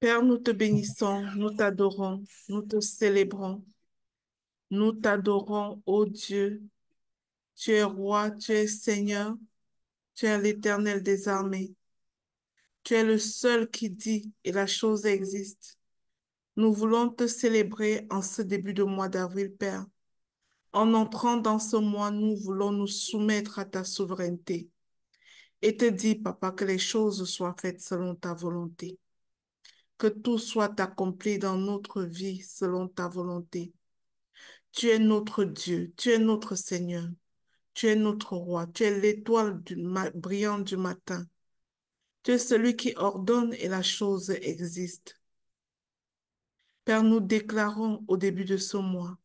Père, nous te bénissons, nous t'adorons, nous te célébrons, nous t'adorons, ô Dieu. Tu es roi, tu es Seigneur, tu es l'Éternel des armées. Tu es le seul qui dit et la chose existe. Nous voulons te célébrer en ce début de mois d'avril, Père. En entrant dans ce mois, nous voulons nous soumettre à ta souveraineté et te dire, Papa, que les choses soient faites selon ta volonté, que tout soit accompli dans notre vie selon ta volonté. Tu es notre Dieu, tu es notre Seigneur, tu es notre roi, tu es l'étoile brillante du matin. Tu es celui qui ordonne et la chose existe. Père, nous déclarons au début de ce mois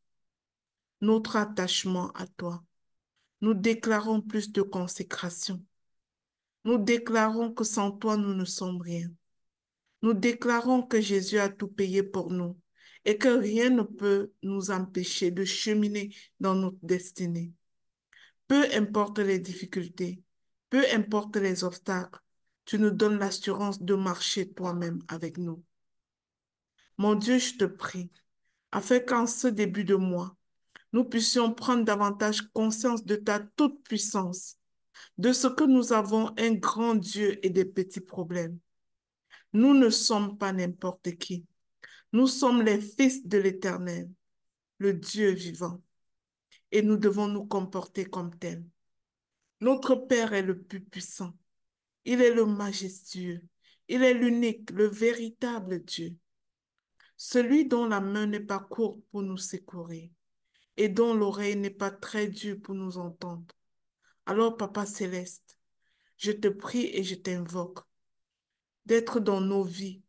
notre attachement à toi. Nous déclarons plus de consécration. Nous déclarons que sans toi, nous ne sommes rien. Nous déclarons que Jésus a tout payé pour nous et que rien ne peut nous empêcher de cheminer dans notre destinée. Peu importe les difficultés, peu importe les obstacles, tu nous donnes l'assurance de marcher toi-même avec nous. Mon Dieu, je te prie, afin qu'en ce début de mois, nous puissions prendre davantage conscience de ta toute-puissance, de ce que nous avons un grand Dieu et des petits problèmes. Nous ne sommes pas n'importe qui. Nous sommes les fils de l'Éternel, le Dieu vivant, et nous devons nous comporter comme tels. Notre Père est le plus puissant. Il est le majestueux. Il est l'unique, le véritable Dieu. Celui dont la main n'est pas courte pour nous secourir et dont l'oreille n'est pas très dure pour nous entendre. Alors, Papa céleste, je te prie et je t'invoque d'être dans nos vies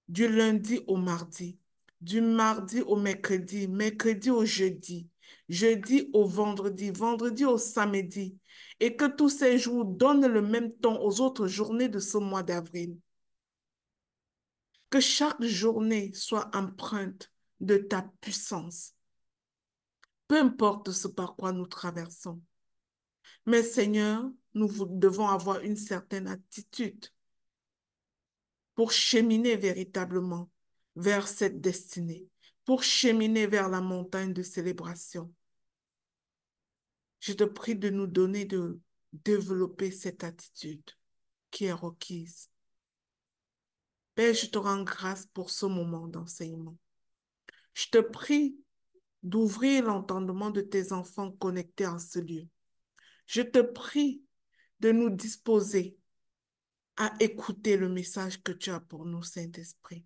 du lundi au mardi, du mardi au mercredi, mercredi au jeudi, jeudi au vendredi, vendredi au samedi, et que tous ces jours donnent le même temps aux autres journées de ce mois d'avril. Que chaque journée soit empreinte de ta puissance, peu importe ce par quoi nous traversons. Mais Seigneur, devons avoir une certaine attitude pour cheminer véritablement vers cette destinée, pour cheminer vers la montagne de célébration. Je te prie de nous donner de développer cette attitude qui est requise. Père, je te rends grâce pour ce moment d'enseignement. Je te prie d'ouvrir l'entendement de tes enfants connectés en ce lieu. Je te prie de nous disposer à écouter le message que tu as pour nous, Saint-Esprit.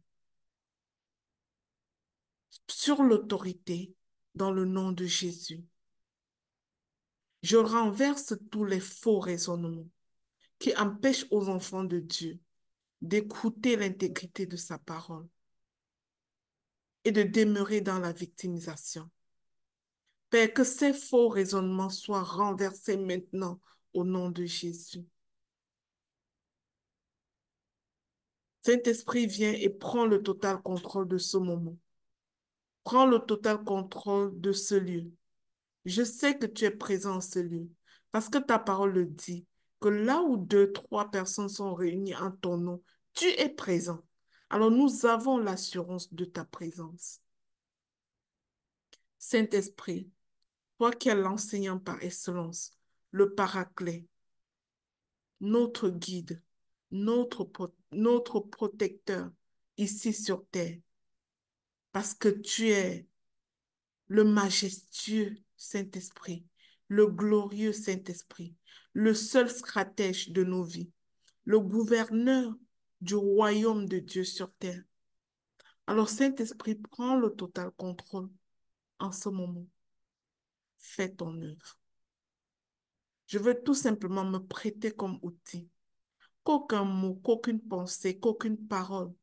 Sur l'autorité, dans le nom de Jésus, je renverse tous les faux raisonnements qui empêchent aux enfants de Dieu d'écouter l'intégrité de sa parole et de demeurer dans la victimisation. Père, que ces faux raisonnements soient renversés maintenant au nom de Jésus. Saint-Esprit, viens et prends le total contrôle de ce moment. Prends le total contrôle de ce lieu. Je sais que tu es présent en ce lieu parce que ta parole le dit, que là où deux, trois personnes sont réunies en ton nom, tu es présent. Alors nous avons l'assurance de ta présence. Saint-Esprit, toi qui es l'enseignant par excellence, le paraclet, notre guide, notre protecteur ici sur terre, parce que tu es le majestueux Saint-Esprit, le glorieux Saint-Esprit, le seul stratège de nos vies, le gouverneur du royaume de Dieu sur terre. Alors, Saint-Esprit, prends le total contrôle en ce moment. Fais ton œuvre. Je veux tout simplement me prêter comme outil. Qu'aucun mot, qu'aucune pensée, qu'aucune parole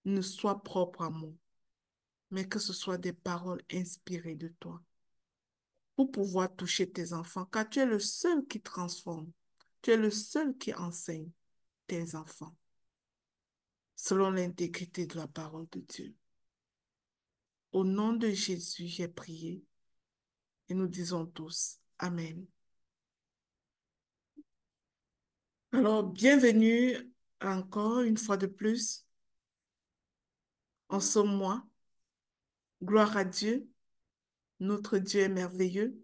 ne soit propre à moi, mais que ce soit des paroles inspirées de toi pour pouvoir toucher tes enfants, car tu es le seul qui transforme. Tu es le seul qui enseigne tes enfants, selon l'intégrité de la parole de Dieu. Au nom de Jésus, j'ai prié et nous disons tous Amen. Alors, bienvenue encore une fois de plus En ce mois, gloire à Dieu, notre Dieu est merveilleux.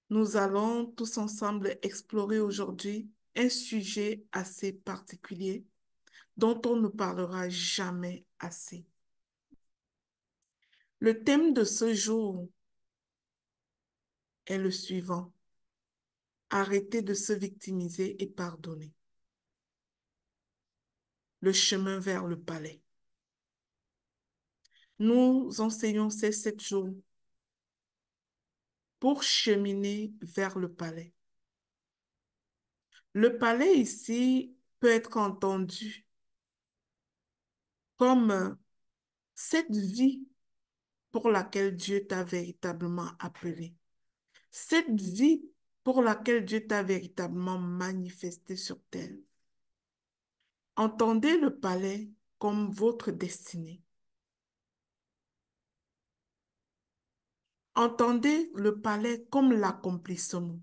Nous allons tous ensemble explorer aujourd'hui un sujet assez particulier dont on ne parlera jamais assez. Le thème de ce jour est le suivant: arrêter de se victimiser et pardonner. Le chemin vers le palais. Nous enseignons ces 7 jours pour cheminer vers le palais. Le palais ici peut être entendu comme cette vie pour laquelle Dieu t'a véritablement appelé. Cette vie pour laquelle Dieu t'a véritablement manifesté sur terre. Entendez le palais comme votre destinée. Entendez le palais comme l'accomplissement.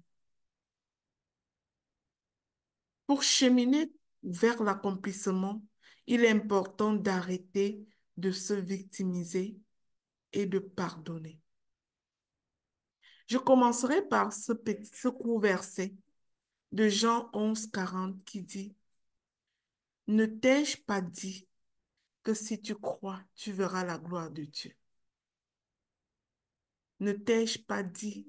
Pour cheminer vers l'accomplissement, il est important d'arrêter de se victimiser et de pardonner. Je commencerai par ce court verset de Jean 11, 40 qui dit: ne t'ai-je pas dit que si tu crois, tu verras la gloire de Dieu? Ne t'ai-je pas dit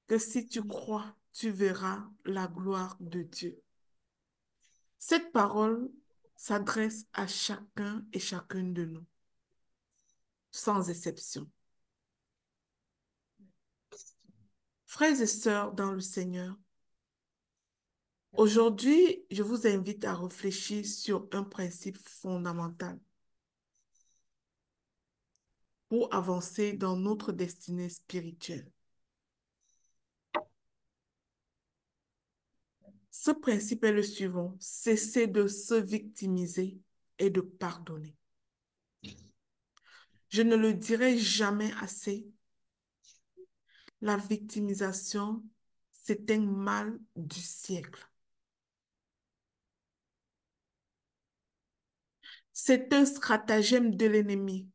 que si tu crois, tu verras la gloire de Dieu? Cette parole s'adresse à chacun et chacune de nous, sans exception. Frères et sœurs dans le Seigneur, aujourd'hui, je vous invite à réfléchir sur un principe fondamental pour avancer dans notre destinée spirituelle. Ce principe est le suivant: cesser de se victimiser et de pardonner. Je ne le dirai jamais assez, la victimisation, c'est un mal du siècle. C'est un stratagème de l'ennemi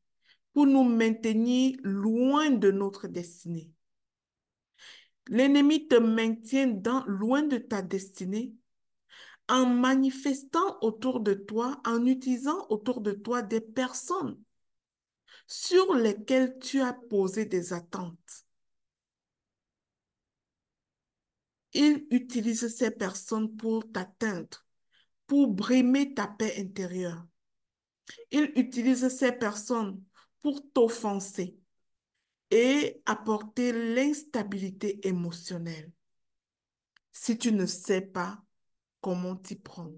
pour nous maintenir loin de notre destinée. L'ennemi te maintient loin de ta destinée en manifestant autour de toi, en utilisant autour de toi des personnes sur lesquelles tu as posé des attentes. Il utilise ces personnes pour t'atteindre, pour brimer ta paix intérieure. Il utilise ces personnes pour t'offenser et apporter l'instabilité émotionnelle si tu ne sais pas comment t'y prendre.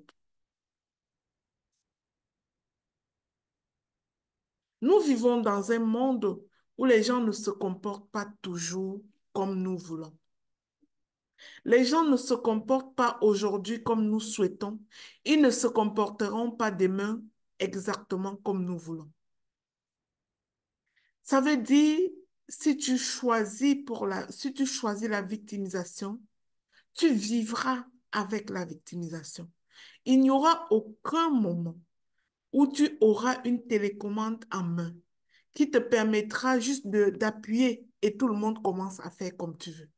Nous vivons dans un monde où les gens ne se comportent pas toujours comme nous voulons. Les gens ne se comportent pas aujourd'hui comme nous souhaitons. Ils ne se comporteront pas demain exactement comme nous voulons. Ça veut dire, si tu choisis la victimisation, tu vivras avec la victimisation. Il n'y aura aucun moment où tu auras une télécommande en main qui te permettra juste d'appuyer et tout le monde commence à faire comme tu veux.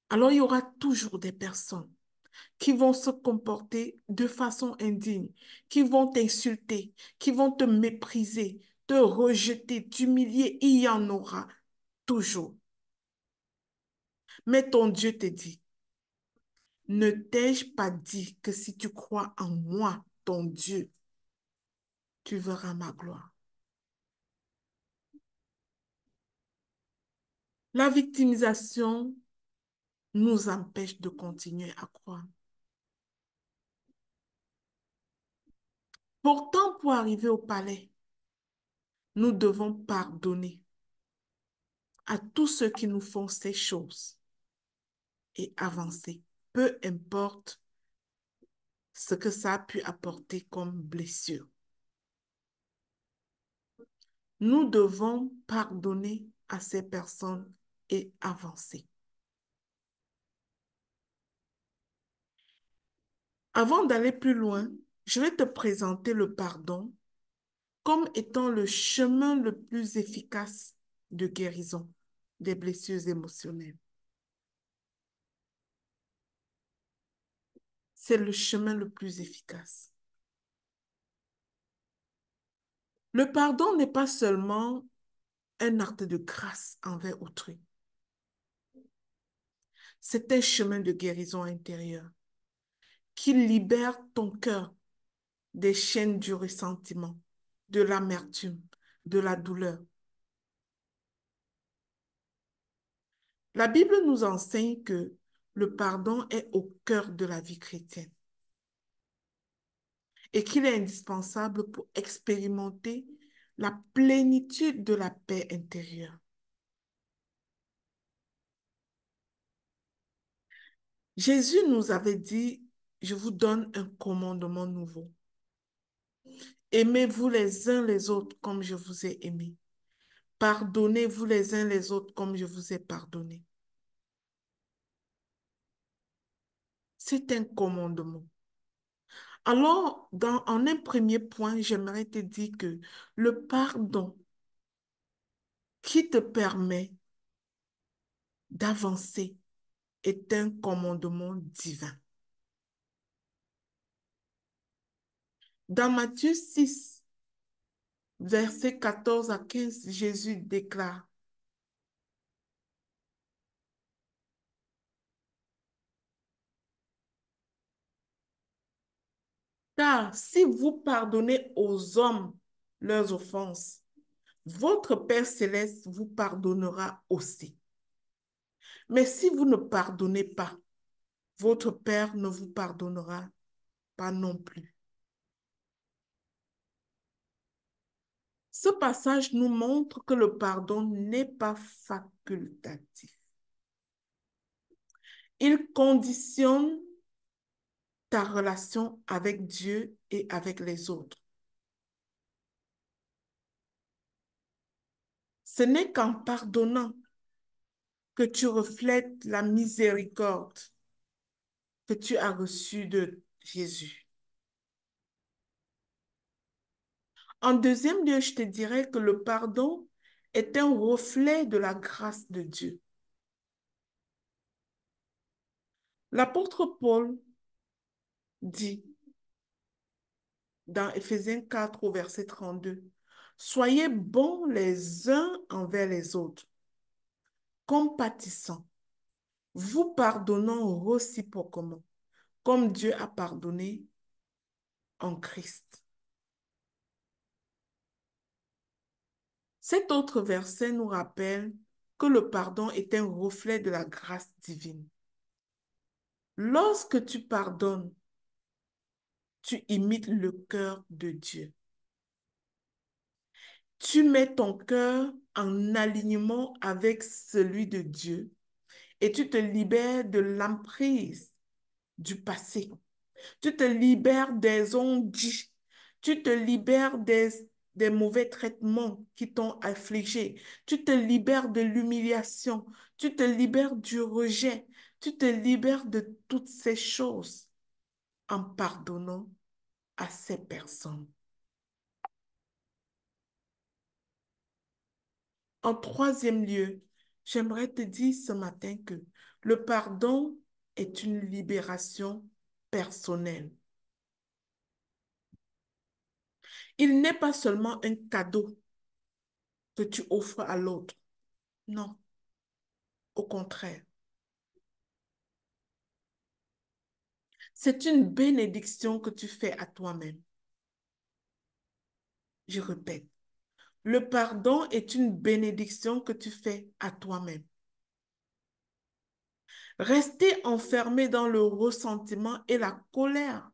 Alors, il y aura toujours des personnes qui vont se comporter de façon indigne, qui vont t'insulter, qui vont te mépriser, te rejeter, t'humilier. Il y en aura toujours. Mais ton Dieu te dit: ne t'ai-je pas dit que si tu crois en moi, ton Dieu, tu verras ma gloire? La victimisation nous empêche de continuer à croire. Pourtant, pour arriver au palais, nous devons pardonner à tous ceux qui nous font ces choses et avancer, peu importe ce que ça a pu apporter comme blessure. Nous devons pardonner à ces personnes et avancer. Avant d'aller plus loin, Je vais te présenter le pardon comme étant le chemin le plus efficace de guérison des blessures émotionnelles. C'est le chemin le plus efficace. Le pardon n'est pas seulement un acte de grâce envers autrui. C'est un chemin de guérison intérieure qui libère ton cœur des chaînes du ressentiment, de l'amertume, de la douleur. La Bible nous enseigne que le pardon est au cœur de la vie chrétienne et qu'il est indispensable pour expérimenter la plénitude de la paix intérieure. Jésus nous avait dit, je vous donne un commandement nouveau. Aimez-vous les uns les autres comme je vous ai aimé. Pardonnez-vous les uns les autres comme je vous ai pardonné. C'est un commandement. Alors, en un premier point, j'aimerais te dire que le pardon qui te permet d'avancer est un commandement divin. Dans Matthieu 6, versets 14 à 15, Jésus déclare, car si vous pardonnez aux hommes leurs offenses, votre Père céleste vous pardonnera aussi. Mais si vous ne pardonnez pas, votre Père ne vous pardonnera pas non plus. Ce passage nous montre que le pardon n'est pas facultatif. Il conditionne ta relation avec Dieu et avec les autres. Ce n'est qu'en pardonnant que tu reflètes la miséricorde que tu as reçue de Jésus. En deuxième lieu, je te dirais que le pardon est un reflet de la grâce de Dieu. L'apôtre Paul dit dans Éphésiens 4 au verset 32, « Soyez bons les uns envers les autres, compatissants, vous pardonnant réciproquement, comme Dieu a pardonné en Christ. » Cet autre verset nous rappelle que le pardon est un reflet de la grâce divine. Lorsque tu pardonnes, tu imites le cœur de Dieu. Tu mets ton cœur en alignement avec celui de Dieu et tu te libères de l'emprise du passé. Tu te libères des on-dit. Tu te libères des mauvais traitements qui t'ont affligé. Tu te libères de l'humiliation. Tu te libères du rejet. Tu te libères de toutes ces choses en pardonnant à ces personnes. En troisième lieu, j'aimerais te dire ce matin que le pardon est une libération personnelle. Il n'est pas seulement un cadeau que tu offres à l'autre. Non, au contraire. C'est une bénédiction que tu fais à toi-même. Je répète, le pardon est une bénédiction que tu fais à toi-même. Rester enfermé dans le ressentiment et la colère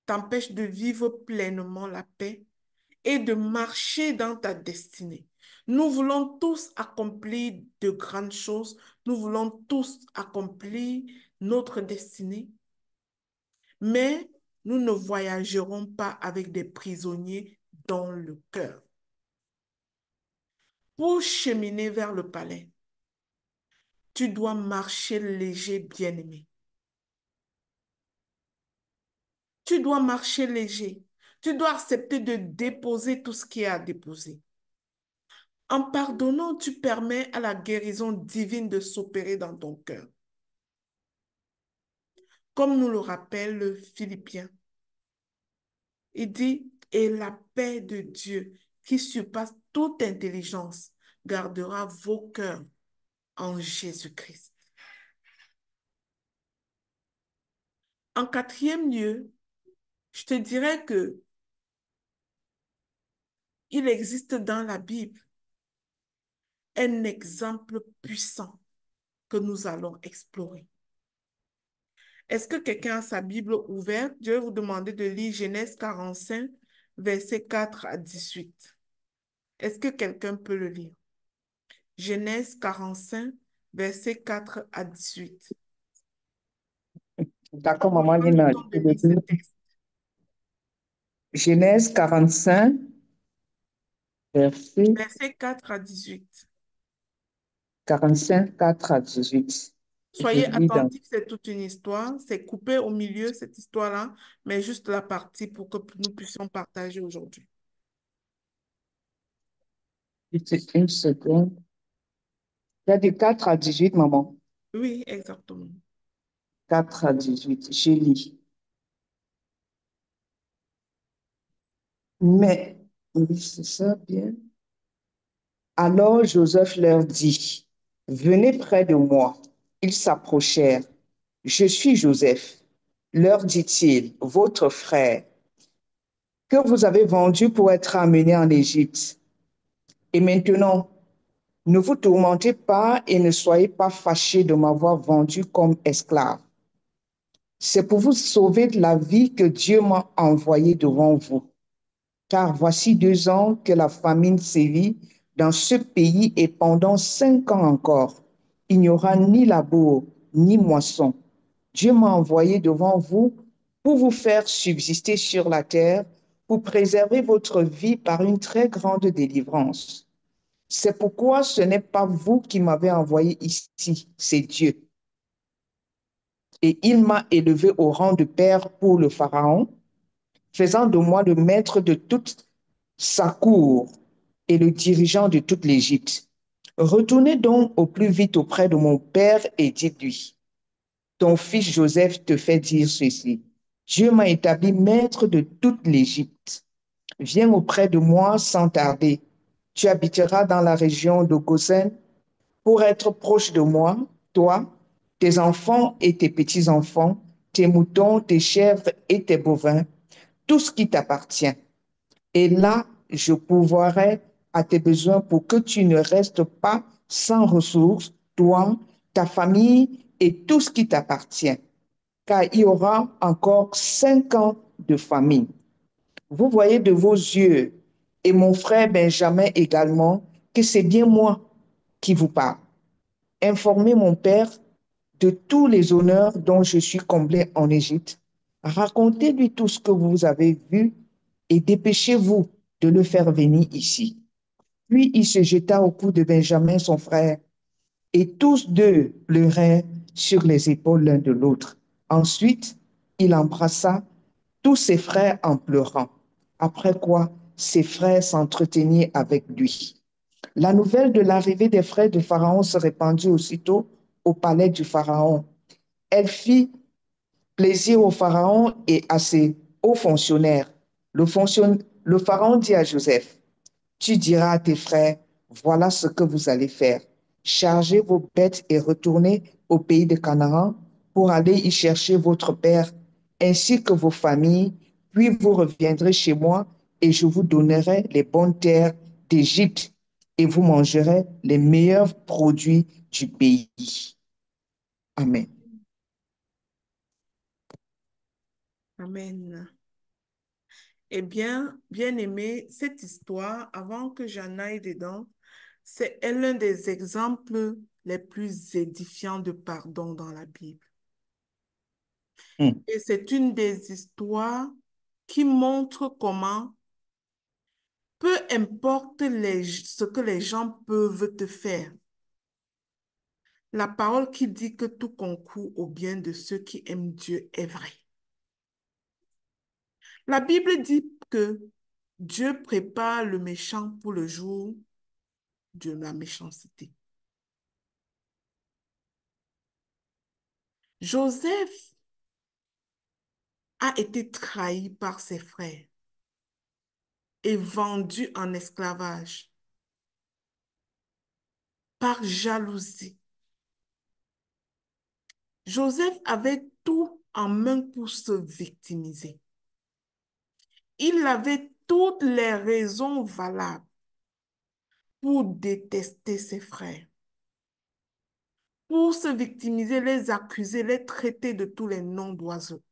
t'empêche de vivre pleinement la paix et de marcher dans ta destinée. Nous voulons tous accomplir de grandes choses. Nous voulons tous accomplir notre destinée. Mais nous ne voyagerons pas avec des prisonniers dans le cœur. Pour cheminer vers le palais, tu dois marcher léger, bien-aimé. Tu dois marcher léger. Tu dois accepter de déposer tout ce qui est à déposer. En pardonnant, tu permets à la guérison divine de s'opérer dans ton cœur. Comme nous le rappelle le Philippiens, il dit, et la paix de Dieu qui surpasse toute intelligence gardera vos cœurs en Jésus-Christ. En quatrième lieu, je te dirais que il existe dans la Bible un exemple puissant que nous allons explorer. Est-ce que quelqu'un a sa Bible ouverte? Je vais vous demander de lire Genèse 45, versets 4 à 18. Est-ce que quelqu'un peut le lire? Genèse 45, versets 4 à 18. D'accord, On maman prend le Lina, temps de je le lire ce lis. texte. Genèse 45, verset Versets 4 à 18. 45, 4 à 18. Je Soyez lis dans attentifs, c'est toute une histoire. C'est coupé au milieu, cette histoire-là, mais juste la partie pour que nous puissions partager aujourd'hui. juste une seconde. Il y a de 4 à 18, maman. Oui, exactement. 4 à 18, je lis. Mais, oui, c'est ça, bien. Alors Joseph leur dit, venez près de moi. Ils s'approchèrent. Je suis Joseph, leur dit-il, votre frère, que vous avez vendu pour être amené en Égypte. Et maintenant, ne vous tourmentez pas et ne soyez pas fâchés de m'avoir vendu comme esclave. C'est pour vous sauver de la vie que Dieu m'a envoyé devant vous. Car voici 2 ans que la famine sévit dans ce pays et pendant 5 ans encore, il n'y aura ni labour ni moisson. Dieu m'a envoyé devant vous pour vous faire subsister sur la terre, pour préserver votre vie par une très grande délivrance. C'est pourquoi ce n'est pas vous qui m'avez envoyé ici, c'est Dieu. Et il m'a élevé au rang de père pour le Pharaon, faisant de moi le maître de toute sa cour et le dirigeant de toute l'Égypte. Retournez donc au plus vite auprès de mon père et dites-lui, ton fils Joseph te fait dire ceci. Dieu m'a établi maître de toute l'Égypte. Viens auprès de moi sans tarder. Tu habiteras dans la région de Goshen pour être proche de moi, toi, tes enfants et tes petits-enfants, tes moutons, tes chèvres et tes bovins, tout ce qui t'appartient. Et là, je pourvoirai à tes besoins pour que tu ne restes pas sans ressources, toi, ta famille et tout ce qui t'appartient, car il y aura encore 5 ans de famine. Vous voyez de vos yeux, et mon frère Benjamin également, que c'est bien moi qui vous parle. Informez mon père de tous les honneurs dont je suis comblé en Égypte. Racontez-lui tout ce que vous avez vu et dépêchez-vous de le faire venir ici. Puis il se jeta au cou de Benjamin, son frère, et tous deux pleurèrent sur les épaules l'un de l'autre. Ensuite, il embrassa tous ses frères en pleurant, après quoi ses frères s'entretenaient avec lui. La nouvelle de l'arrivée des frères de Pharaon se répandit aussitôt au palais du Pharaon. Elle fit plaisir au Pharaon et à ses hauts fonctionnaires. Le Pharaon dit à Joseph, tu diras à tes frères, voilà ce que vous allez faire. Chargez vos bêtes et retournez au pays de Canaan pour aller y chercher votre père ainsi que vos familles, puis vous reviendrez chez moi et je vous donnerai les bonnes terres d'Égypte et vous mangerez les meilleurs produits du pays. Amen. Amen. Eh bien, bien aimé, cette histoire, avant que j'en aille dedans, c'est l'un des exemples les plus édifiants de pardon dans la Bible. Mm. Et c'est une des histoires qui montre comment, peu importe ce que les gens peuvent te faire, la parole qui dit que tout concourt au bien de ceux qui aiment Dieu est vraie. La Bible dit que Dieu prépare le méchant pour le jour de la méchanceté. Joseph a été trahi par ses frères et vendu en esclavage par jalousie. Joseph avait tout en main pour se victimiser. Il avait toutes les raisons valables pour détester ses frères, pour se victimiser, les accuser, les traiter de tous les noms d'oiseaux.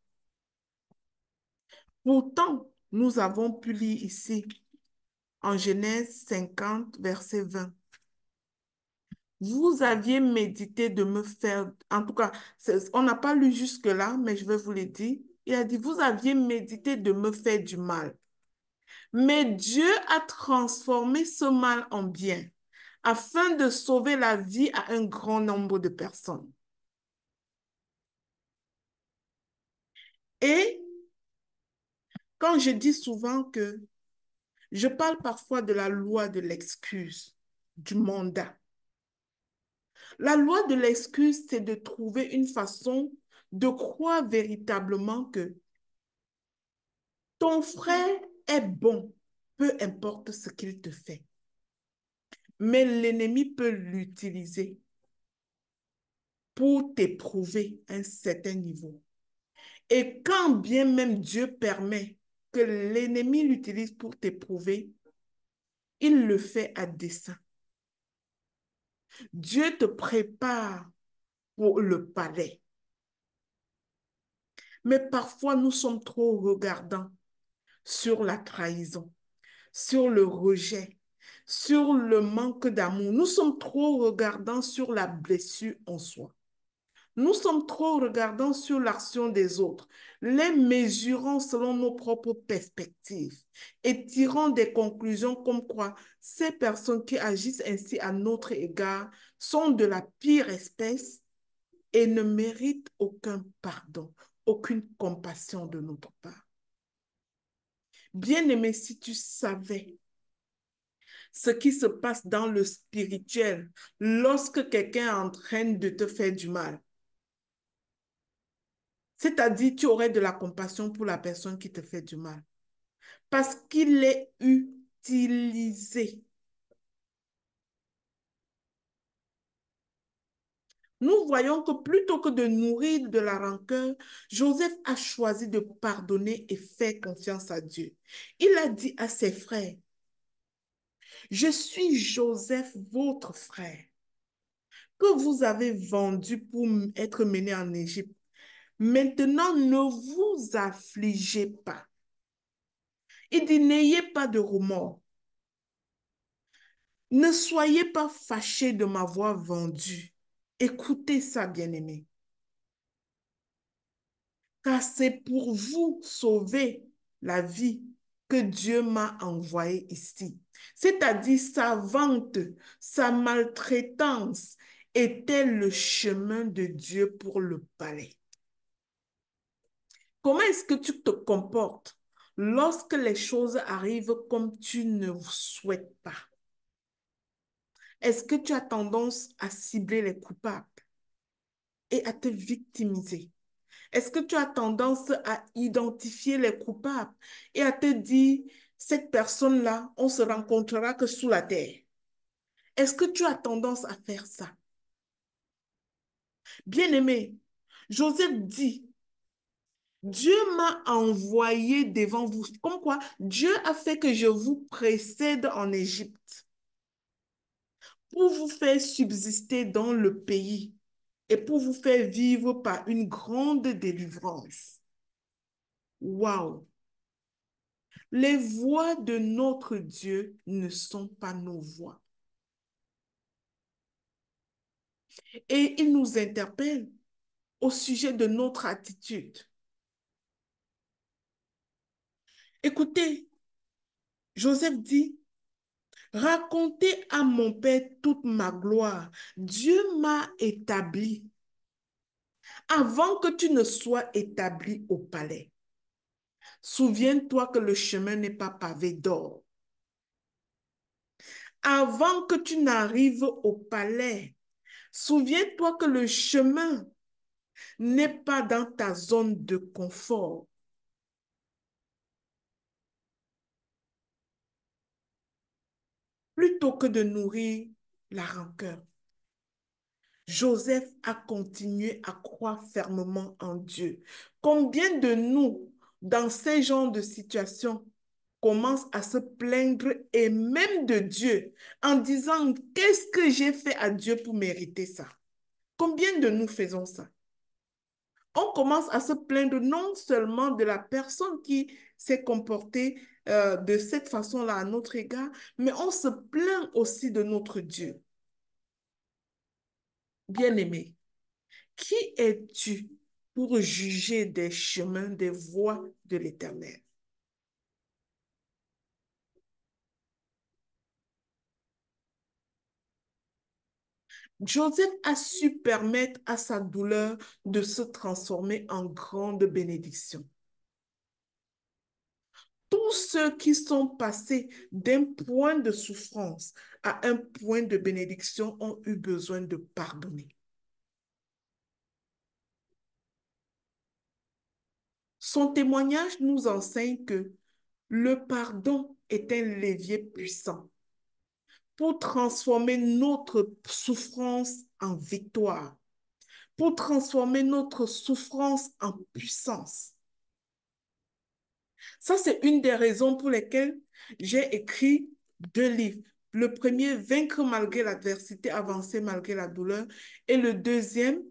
Pourtant, nous avons pu lire ici, en Genèse 50, verset 20. Vous aviez médité de me faire, en tout cas, on n'a pas lu jusque-là, mais je vais vous le dire. Il a dit, vous aviez médité de me faire du mal. Mais Dieu a transformé ce mal en bien, afin de sauver la vie à un grand nombre de personnes. Et quand je dis souvent que je parle parfois de la loi de l'excuse, du mandat. La loi de l'excuse, c'est de trouver une façon de croire véritablement que ton frère est bon, peu importe ce qu'il te fait. Mais l'ennemi peut l'utiliser pour t'éprouver à un certain niveau. Et quand bien même Dieu permet que l'ennemi l'utilise pour t'éprouver, il le fait à dessein. Dieu te prépare pour le palais. Mais parfois, nous sommes trop regardants sur la trahison, sur le rejet, sur le manque d'amour. Nous sommes trop regardants sur la blessure en soi. Nous sommes trop regardants sur l'action des autres, les mesurant selon nos propres perspectives et tirant des conclusions comme quoi ces personnes qui agissent ainsi à notre égard sont de la pire espèce et ne méritent aucun pardon, aucune compassion de notre part. Bien-aimé, si tu savais ce qui se passe dans le spirituel lorsque quelqu'un est en train de te faire du mal, c'est-à-dire tu aurais de la compassion pour la personne qui te fait du mal parce qu'il est utilisé. Nous voyons que plutôt que de nourrir de la rancœur, Joseph a choisi de pardonner et faire confiance à Dieu. Il a dit à ses frères, je suis Joseph, votre frère, que vous avez vendu pour être mené en Égypte. Maintenant, ne vous affligez pas. Il dit, n'ayez pas de remords. Ne soyez pas fâchés de m'avoir vendu. Écoutez ça, bien-aimé. Car c'est pour vous sauver la vie que Dieu m'a envoyé ici. C'est-à-dire sa vente, sa maltraitance était le chemin de Dieu pour le palais. Comment est-ce que tu te comportes lorsque les choses arrivent comme tu ne souhaites pas? Est-ce que tu as tendance à cibler les coupables et à te victimiser? Est-ce que tu as tendance à identifier les coupables et à te dire, cette personne-là, on se rencontrera que sous la terre? Est-ce que tu as tendance à faire ça? Bien-aimé, Joseph dit, Dieu m'a envoyé devant vous. Comme quoi, Dieu a fait que je vous précède en Égypte pour vous faire subsister dans le pays et pour vous faire vivre par une grande délivrance. Waouh! Les voix de notre Dieu ne sont pas nos voix. Et il nous interpelle au sujet de notre attitude. Écoutez, Joseph dit, racontez à mon Père toute ma gloire. Dieu m'a établi avant que tu ne sois établi au palais. Souviens-toi que le chemin n'est pas pavé d'or. Avant que tu n'arrives au palais, souviens-toi que le chemin n'est pas dans ta zone de confort. Plutôt que de nourrir la rancœur, Joseph a continué à croire fermement en Dieu. Combien de nous, dans ces genres de situations, commencent à se plaindre et même de Dieu en disant, qu'est-ce que j'ai fait à Dieu pour mériter ça? Combien de nous faisons ça? On commence à se plaindre non seulement de la personne qui s'est comportée de cette façon-là à notre égard, mais on se plaint aussi de notre Dieu. Bien-aimé, qui es-tu pour juger des chemins, des voies de l'Éternel? Joseph a su permettre à sa douleur de se transformer en grande bénédiction. Tous ceux qui sont passés d'un point de souffrance à un point de bénédiction ont eu besoin de pardonner. Son témoignage nous enseigne que le pardon est un levier puissant pour transformer notre souffrance en victoire, pour transformer notre souffrance en puissance. Ça, c'est une des raisons pour lesquelles j'ai écrit 2 livres. Le premier, Vaincre malgré l'adversité, avancer malgré la douleur. Et le deuxième,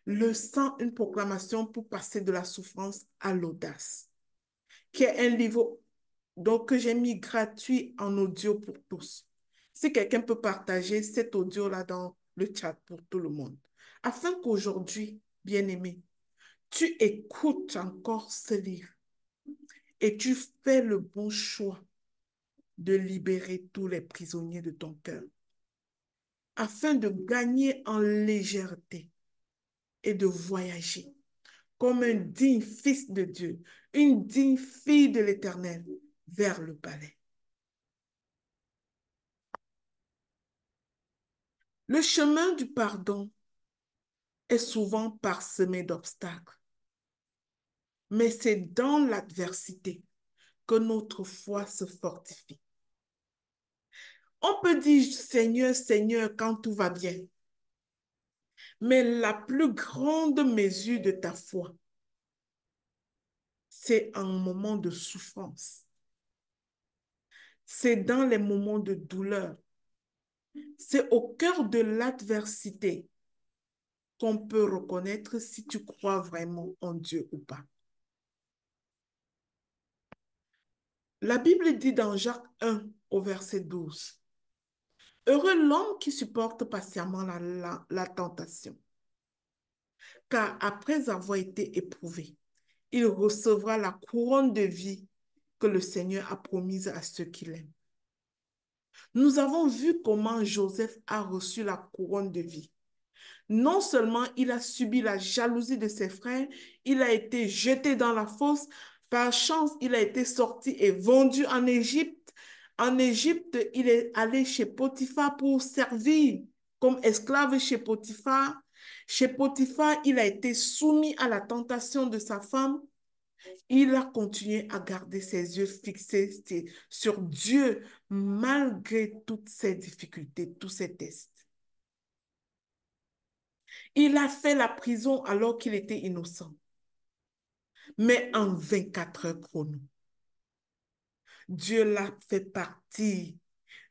Le sang, une proclamation pour passer de la souffrance à l'audace, qui est un livre donc, que j'ai mis gratuit en audio pour tous. Si quelqu'un peut partager cet audio-là dans le chat pour tout le monde, afin qu'aujourd'hui, bien-aimé, tu écoutes encore ce livre et tu fais le bon choix de libérer tous les prisonniers de ton cœur, afin de gagner en légèreté et de voyager comme un digne fils de Dieu, une digne fille de l'Éternel vers le palais. Le chemin du pardon est souvent parsemé d'obstacles, mais c'est dans l'adversité que notre foi se fortifie. On peut dire Seigneur, Seigneur quand tout va bien, mais la plus grande mesure de ta foi, c'est en moment de souffrance. C'est dans les moments de douleur. C'est au cœur de l'adversité qu'on peut reconnaître si tu crois vraiment en Dieu ou pas. La Bible dit dans Jacques 1 au verset 12, Heureux l'homme qui supporte patiemment la tentation, car après avoir été éprouvé, il recevra la couronne de vie que le Seigneur a promise à ceux qui l'aiment. Nous avons vu comment Joseph a reçu la couronne de vie. Non seulement il a subi la jalousie de ses frères, il a été jeté dans la fosse. Par chance, il a été sorti et vendu en Égypte. En Égypte, il est allé chez Potiphar pour servir comme esclave chez Potiphar. Chez Potiphar, il a été soumis à la tentation de sa femme. Il a continué à garder ses yeux fixés sur Dieu malgré toutes ces difficultés, tous ces tests. Il a fait la prison alors qu'il était innocent, mais en 24 heures chrono. Dieu l'a fait partir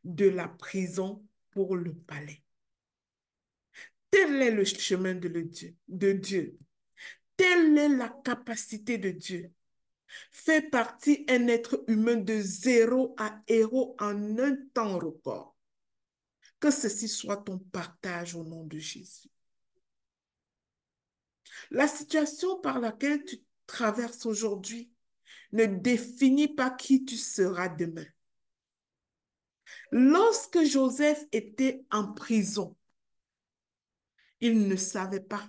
de la prison pour le palais. Tel est le chemin de Dieu. Telle est la capacité de Dieu. Fait partie un être humain de 0 à héros en un temps record. Que ceci soit ton partage au nom de Jésus. La situation par laquelle tu traverses aujourd'hui ne définit pas qui tu seras demain. Lorsque Joseph était en prison, il ne savait pas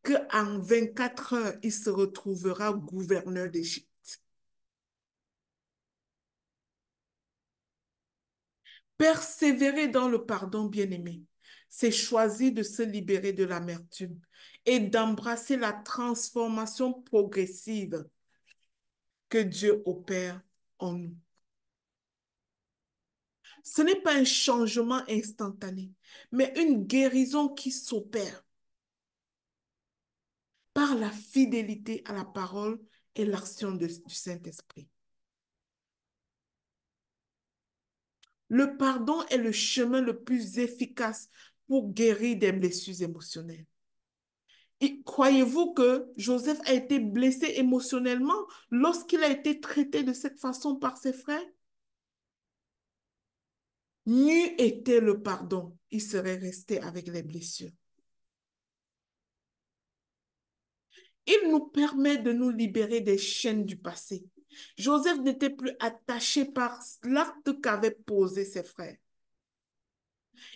qu'en 24 heures, il se retrouvera gouverneur d'Égypte. Persévérer dans le pardon, bien-aimé, c'est choisir de se libérer de l'amertume et d'embrasser la transformation progressive que Dieu opère en nous. Ce n'est pas un changement instantané, mais une guérison qui s'opère par la fidélité à la parole et l'action du Saint-Esprit. Le pardon est le chemin le plus efficace pour guérir des blessures émotionnelles. Croyez-vous que Joseph a été blessé émotionnellement lorsqu'il a été traité de cette façon par ses frères? N'eût été le pardon, il serait resté avec les blessures. Il nous permet de nous libérer des chaînes du passé. Joseph n'était plus attaché par l'acte qu'avaient posé ses frères.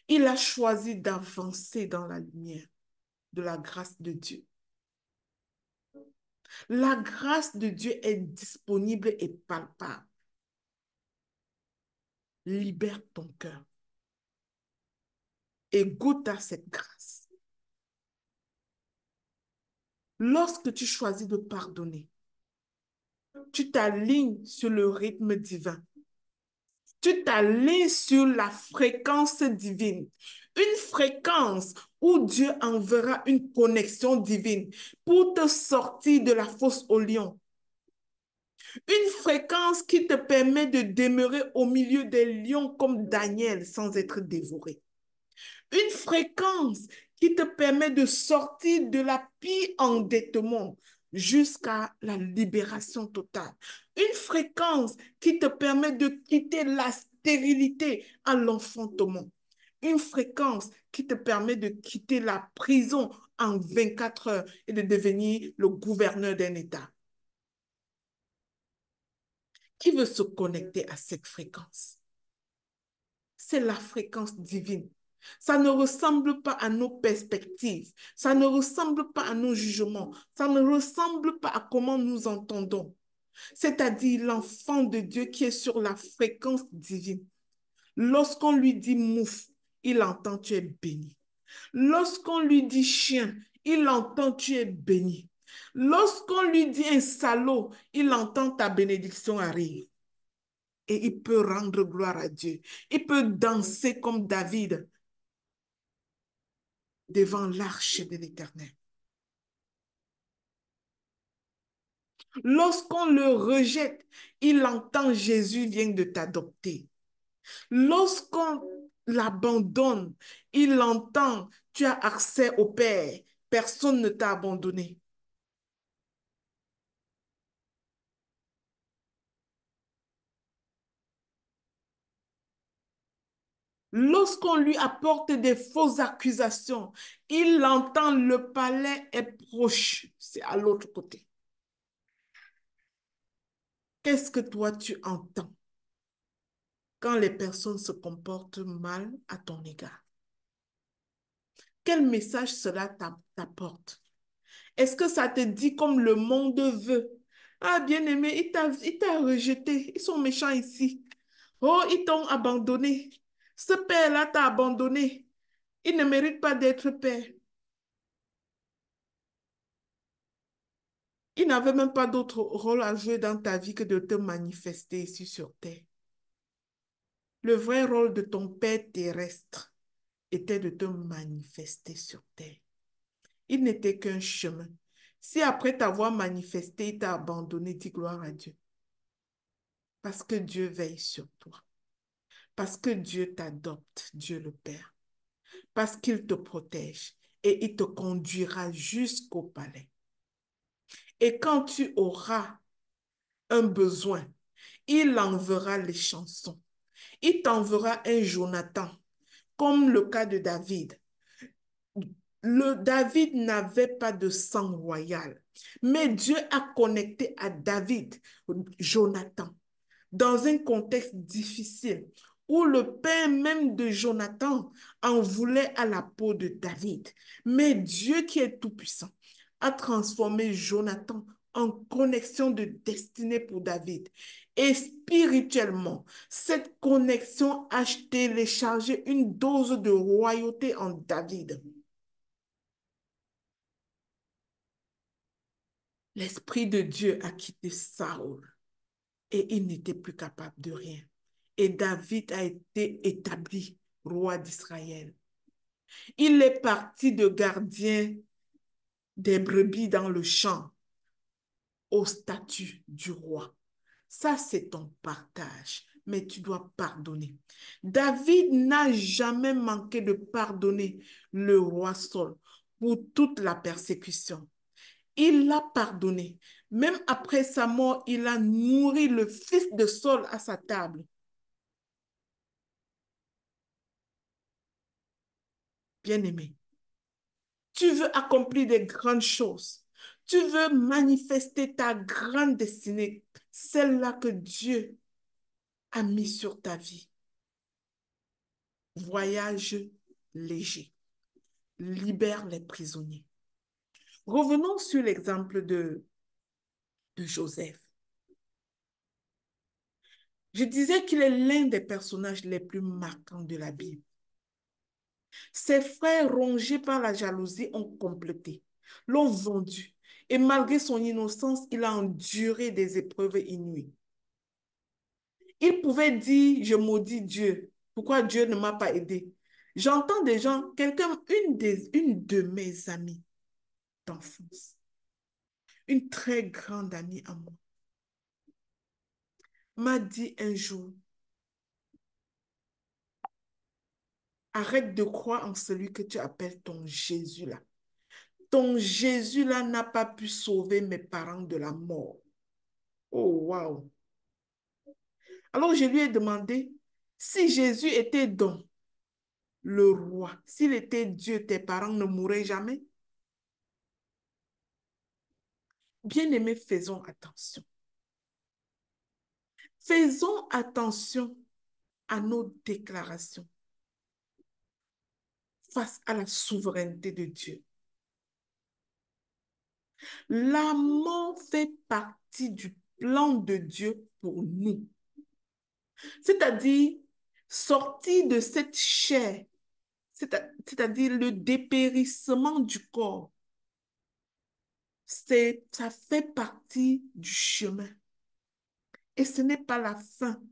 Il a choisi d'avancer dans la lumière de la grâce de Dieu. La grâce de Dieu est disponible et palpable. Libère ton cœur et goûte à cette grâce. Lorsque tu choisis de pardonner, tu t'alignes sur le rythme divin. Tu t'alignes sur la fréquence divine. Une fréquence où Dieu enverra une connexion divine pour te sortir de la fosse au lion. Une fréquence qui te permet de demeurer au milieu des lions comme Daniel sans être dévoré. Une fréquence qui te permet de sortir de la pire endettement jusqu'à la libération totale. Une fréquence qui te permet de quitter la stérilité à l'enfantement. Une fréquence qui te permet de quitter la prison en 24 heures et de devenir le gouverneur d'un État. Qui veut se connecter à cette fréquence? C'est la fréquence divine. Ça ne ressemble pas à nos perspectives. Ça ne ressemble pas à nos jugements. Ça ne ressemble pas à comment nous entendons. C'est-à-dire l'enfant de Dieu qui est sur la fréquence divine. Lorsqu'on lui dit mouf, il entend tu es béni. Lorsqu'on lui dit chien, il entend tu es béni. Lorsqu'on lui dit un salaud, il entend ta bénédiction arrive. Et il peut rendre gloire à Dieu. Il peut danser comme David devant l'arche de l'Éternel. Lorsqu'on le rejette, il entend Jésus vient de t'adopter. Lorsqu'on l'abandonne, il entend tu as accès au Père. Personne ne t'a abandonné. Lorsqu'on lui apporte des fausses accusations, il entend le palais est proche. C'est à l'autre côté. Qu'est-ce que toi tu entends quand les personnes se comportent mal à ton égard? Quel message cela t'apporte? Est-ce que ça te dit comme le monde veut? Ah, bien-aimé, il t'a rejeté. Ils sont méchants ici. Oh, ils t'ont abandonné. Ce père-là t'a abandonné. Il ne mérite pas d'être père. Il n'avait même pas d'autre rôle à jouer dans ta vie que de te manifester ici sur terre. Le vrai rôle de ton père terrestre était de te manifester sur terre. Il n'était qu'un chemin. Si après t'avoir manifesté, il t'a abandonné, dis gloire à Dieu. Parce que Dieu veille sur toi. Parce que Dieu t'adopte, Dieu le Père. Parce qu'il te protège et il te conduira jusqu'au palais. Et quand tu auras un besoin, il enverra les chansons. Il t'enverra un Jonathan, comme le cas de David. Le David n'avait pas de sang royal, mais Dieu a connecté à David, Jonathan, dans un contexte difficile où le père même de Jonathan en voulait à la peau de David. Mais Dieu qui est tout-puissant a transformé Jonathan en connexion de destinée pour David. Et spirituellement, cette connexion a téléchargé une dose de royauté en David. L'Esprit de Dieu a quitté Saül et il n'était plus capable de rien. Et David a été établi roi d'Israël. Il est parti de gardien des brebis dans le champ au statut du roi. Ça, c'est ton partage, mais tu dois pardonner. David n'a jamais manqué de pardonner le roi Saul pour toute la persécution. Il l'a pardonné. Même après sa mort, il a nourri le fils de Saul à sa table. Bien-aimé, tu veux accomplir des grandes choses. Tu veux manifester ta grande destinée, celle-là que Dieu a mis sur ta vie. Voyage léger. Libère les prisonniers. Revenons sur l'exemple de Joseph. Je disais qu'il est l'un des personnages les plus marquants de la Bible. Ses frères, rongés par la jalousie, ont complété, l'ont vendu. Et malgré son innocence, il a enduré des épreuves inouïes. Il pouvait dire, je maudis Dieu. Pourquoi Dieu ne m'a pas aidé? J'entends des gens, une de mes amies d'enfance, une très grande amie à moi, m'a dit un jour, arrête de croire en celui que tu appelles ton Jésus là. Ton Jésus là n'a pas pu sauver mes parents de la mort. Oh, waouh! Alors je lui ai demandé, si Jésus était donc le roi, s'il était Dieu, tes parents ne mourraient jamais? Bien-aimés, faisons attention. Faisons attention à nos déclarations face à la souveraineté de Dieu. La mort fait partie du plan de Dieu pour nous. C'est-à-dire sortir de cette chair, c'est-à-dire le dépérissement du corps. Ça fait partie du chemin. Et ce n'est pas la fin.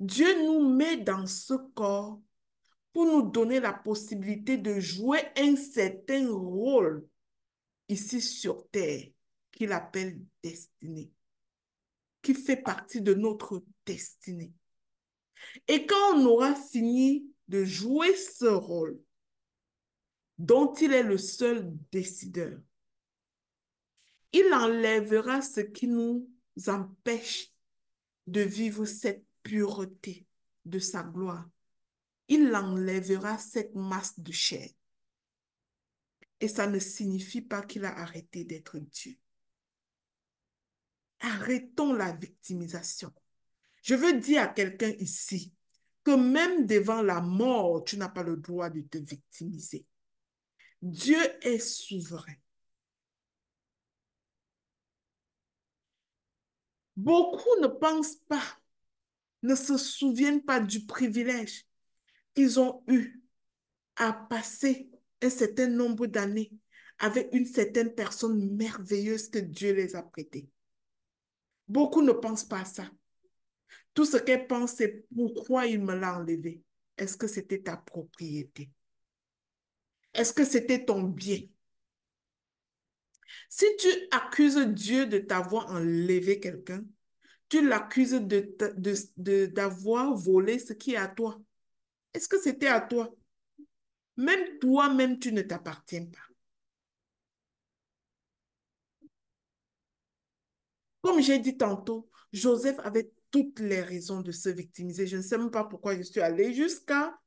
Dieu nous met dans ce corps pour nous donner la possibilité de jouer un certain rôle ici sur terre qu'il appelle destinée, qui fait partie de notre destinée. Et quand on aura fini de jouer ce rôle dont il est le seul décideur, il enlèvera ce qui nous empêche de vivre cette pureté de sa gloire. Il enlèvera cette masse de chair. Et ça ne signifie pas qu'il a arrêté d'être Dieu. Arrêtons la victimisation. Je veux dire à quelqu'un ici que même devant la mort, tu n'as pas le droit de te victimiser. Dieu est souverain. Beaucoup ne pensent pas, ne se souviennent pas du privilège qu'ils ont eu à passer un certain nombre d'années avec une certaine personne merveilleuse que Dieu les a prêtées. Beaucoup ne pensent pas à ça. Tout ce qu'elles pensent, c'est pourquoi il me l'a enlevé. Est-ce que c'était ta propriété? Est-ce que c'était ton bien? Si tu accuses Dieu de t'avoir enlevé quelqu'un, tu l'accuses d'avoir volé ce qui est à toi. Est-ce que c'était à toi? Même toi-même, tu ne t'appartiens pas. Comme j'ai dit tantôt, Joseph avait toutes les raisons de se victimiser. Je ne sais même pas pourquoi je suis allée jusqu'à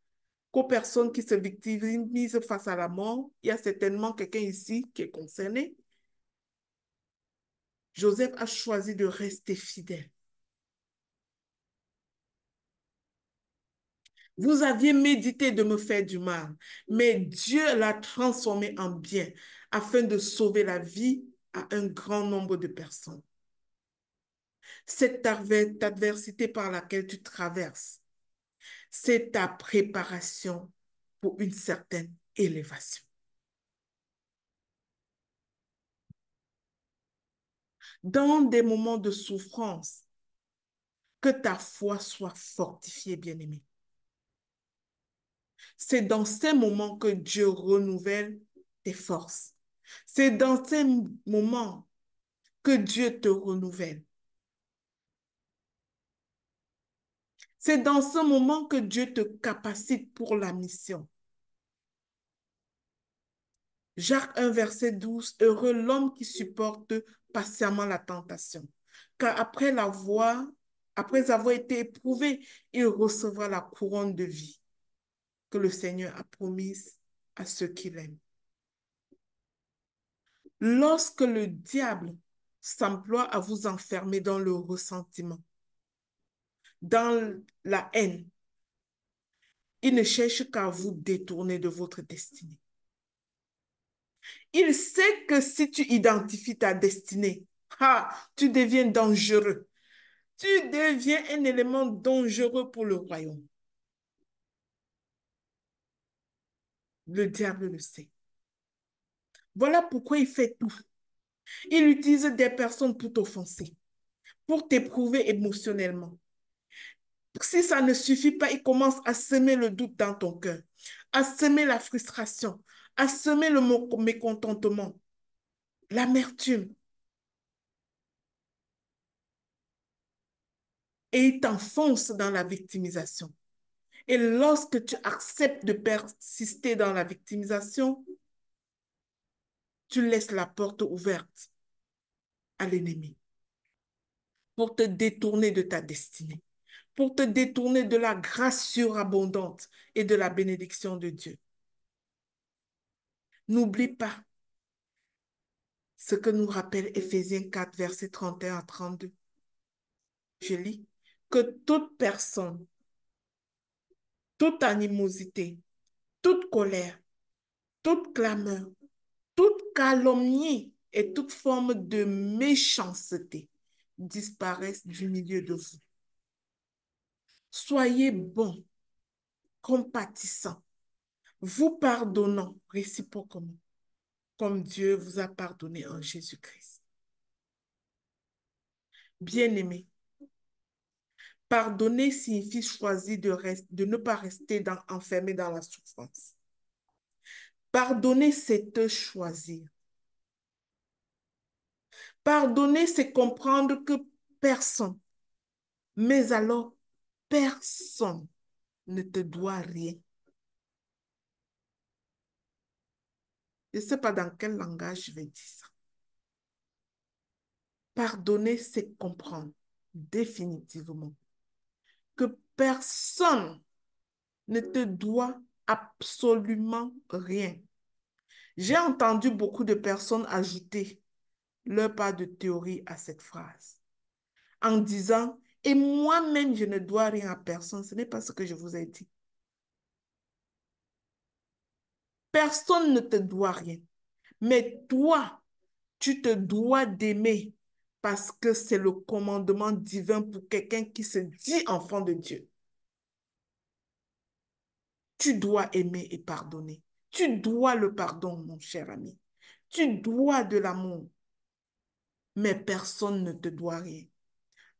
qu'aux personnes qui se victimisent face à la mort, il y a certainement quelqu'un ici qui est concerné. Joseph a choisi de rester fidèle. Vous aviez médité de me faire du mal, mais Dieu l'a transformé en bien afin de sauver la vie à un grand nombre de personnes. Cette adversité par laquelle tu traverses, c'est ta préparation pour une certaine élévation. Dans des moments de souffrance, que ta foi soit fortifiée, bien-aimé. C'est dans ces moments que Dieu renouvelle tes forces. C'est dans ces moments que Dieu te renouvelle. C'est dans ce moment que Dieu te capacite pour la mission. Jacques 1, verset 12, heureux l'homme qui supporte patiemment la tentation, car après avoir été éprouvé, il recevra la couronne de vie que le Seigneur a promise à ceux qui l'aiment. Lorsque le diable s'emploie à vous enfermer dans le ressentiment, dans la haine, il ne cherche qu'à vous détourner de votre destinée. Il sait que si tu identifies ta destinée, tu deviens dangereux. Tu deviens un élément dangereux pour le royaume. Le diable le sait. Voilà pourquoi il fait tout. Il utilise des personnes pour t'offenser, pour t'éprouver émotionnellement. Si ça ne suffit pas, il commence à semer le doute dans ton cœur, à semer la frustration, à semer le mécontentement, l'amertume. Et il t'enfonce dans la victimisation. Et lorsque tu acceptes de persister dans la victimisation, tu laisses la porte ouverte à l'ennemi pour te détourner de ta destinée, pour te détourner de la grâce surabondante et de la bénédiction de Dieu. N'oublie pas ce que nous rappelle Éphésiens 4, versets 31 à 32. Je lis que toute personne, toute animosité, toute colère, toute clameur, toute calomnie et toute forme de méchanceté disparaissent du milieu de vous. Soyez bons, compatissants, vous pardonnant réciproquement, comme Dieu vous a pardonné en Jésus-Christ. Bien-aimés, pardonner signifie choisir de ne pas rester enfermé dans la souffrance. Pardonner, c'est te choisir. Pardonner, c'est comprendre que personne, mais alors personne ne te doit rien. Je ne sais pas dans quel langage je vais dire ça. Pardonner, c'est comprendre définitivement que personne ne te doit absolument rien. J'ai entendu beaucoup de personnes ajouter leur part de théorie à cette phrase en disant, et moi-même, je ne dois rien à personne. Ce n'est pas ce que je vous ai dit. Personne ne te doit rien. Mais toi, tu te dois d'aimer parce que c'est le commandement divin pour quelqu'un qui se dit enfant de Dieu. Tu dois aimer et pardonner. Tu dois le pardon, mon cher ami. Tu dois de l'amour. Mais personne ne te doit rien.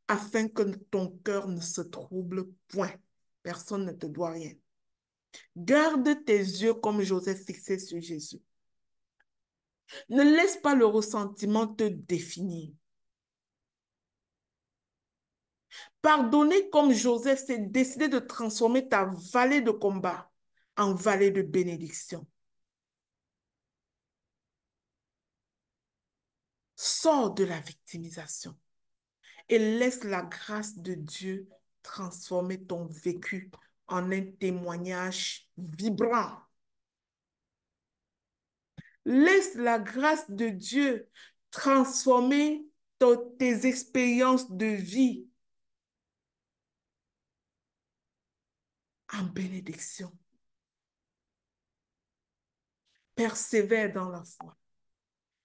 Afin que ton cœur ne se trouble point. Personne ne te doit rien. Garde tes yeux comme Joseph fixés sur Jésus. Ne laisse pas le ressentiment te définir. Pardonner comme Joseph, c'est décider de transformer ta vallée de combat en vallée de bénédiction. Sors de la victimisation et laisse la grâce de Dieu transformer ton vécu en un témoignage vibrant. Laisse la grâce de Dieu transformer tes expériences de vie en bénédiction. Persévère dans la foi.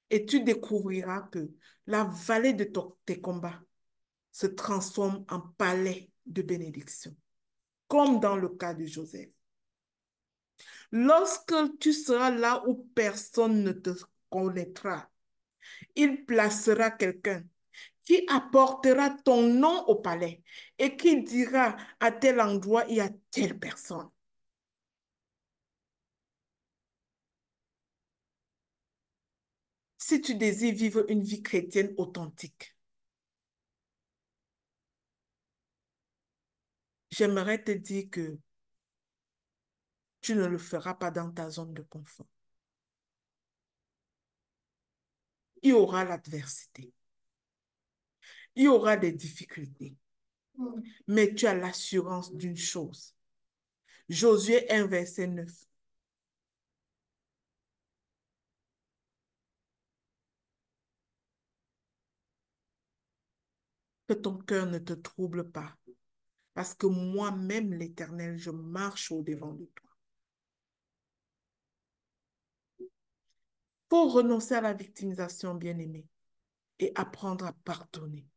Et tu découvriras que la vallée de tes combats se transforme en palais de bénédiction, comme dans le cas de Joseph. Lorsque tu seras là où personne ne te connaîtra, il placera quelqu'un qui apportera ton nom au palais et qui dira à tel endroit il y a telle personne. Si tu désires vivre une vie chrétienne authentique, j'aimerais te dire que tu ne le feras pas dans ta zone de confort. Il y aura l'adversité, il y aura des difficultés, mais tu as l'assurance d'une chose. Josué 1, verset 9. Que ton cœur ne te trouble pas, parce que moi-même, l'Éternel, je marche au-devant de toi. Pour renoncer à la victimisation, bien-aimée, et apprendre à pardonner.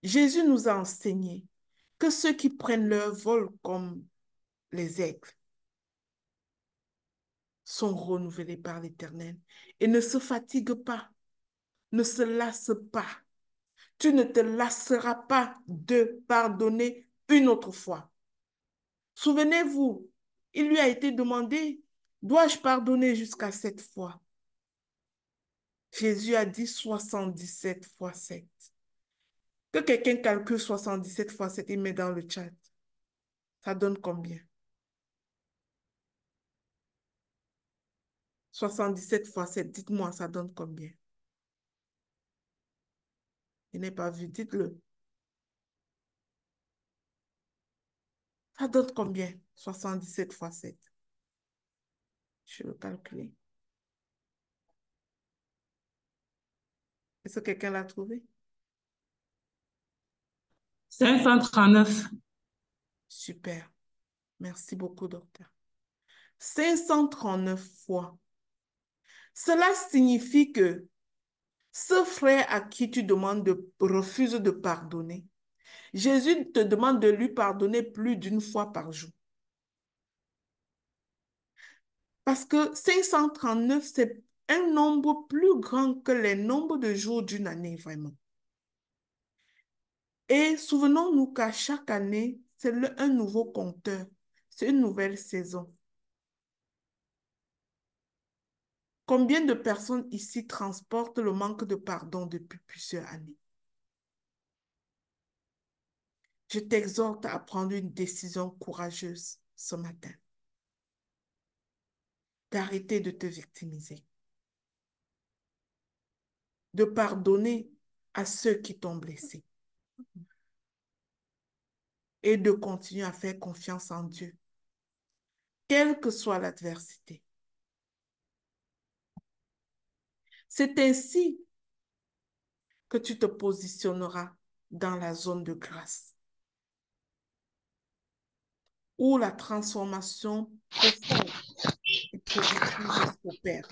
Jésus nous a enseigné que ceux qui prennent leur vol comme les aigles sont renouvelés par l'Éternel et ne se fatiguent pas, ne se lassent pas. Tu ne te lasseras pas de pardonner une autre fois. Souvenez-vous, il lui a été demandé, dois-je pardonner jusqu'à 7 fois? Jésus a dit 77 fois 7. Que quelqu'un calcule 77 fois 7 et met dans le chat. Ça donne combien? 77 fois 7, dites-moi, ça donne combien? Je n'ai pas vu, dites-le. Ça donne combien? 77 fois 7. Je vais le calculer. Est-ce que quelqu'un l'a trouvé? 539. Super. Merci beaucoup, docteur. 539 fois. Cela signifie que ce frère à qui tu refuses de pardonner, Jésus te demande de lui pardonner plus d'une fois par jour. Parce que 539, c'est un nombre plus grand que les nombres de jours d'une année, vraiment. Et souvenons-nous qu'à chaque année, c'est un nouveau compteur. C'est une nouvelle saison. Combien de personnes ici transportent le manque de pardon depuis plusieurs années? Je t'exhorte à prendre une décision courageuse ce matin, d'arrêter de te victimiser, de pardonner à ceux qui t'ont blessé et de continuer à faire confiance en Dieu, quelle que soit l'adversité. C'est ainsi que tu te positionneras dans la zone de grâce, où la transformation profonde et progressive s'opère.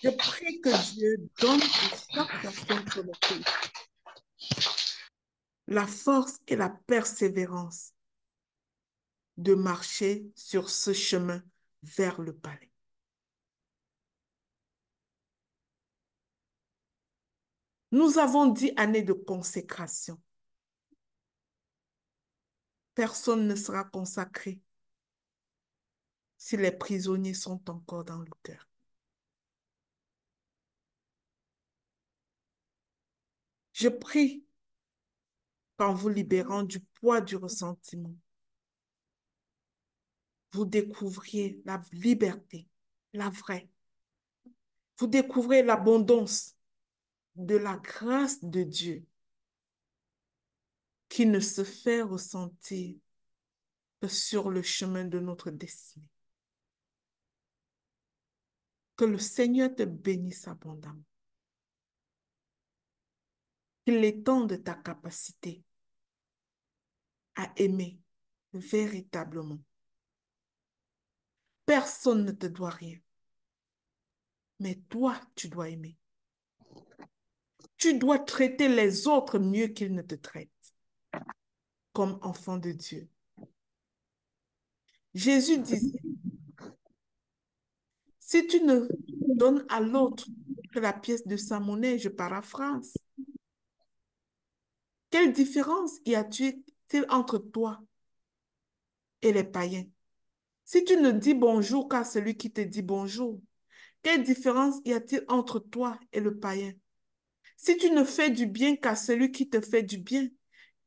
Je prie que Dieu donne à chaque personne connectée la force et la persévérance de marcher sur ce chemin vers le palais. Nous avons 10 années de consécration. Personne ne sera consacré si les prisonniers sont encore dans le cœur. Je prie qu'en vous libérant du poids du ressentiment, vous découvriez la liberté, la vraie. Vous découvrez l'abondance de la grâce de Dieu qui ne se fait ressentir que sur le chemin de notre destinée. Que le Seigneur te bénisse abondamment. qu'il étende ta capacité à aimer véritablement. Personne ne te doit rien, mais toi, tu dois aimer. Tu dois traiter les autres mieux qu'ils ne te traitent, comme enfant de Dieu. Jésus disait, si tu ne donnes à l'autre que la pièce de sa monnaie, je paraphrase, quelle différence y a-t-il entre toi et les païens? Si tu ne dis bonjour qu'à celui qui te dit bonjour, quelle différence y a-t-il entre toi et le païen? Si tu ne fais du bien qu'à celui qui te fait du bien,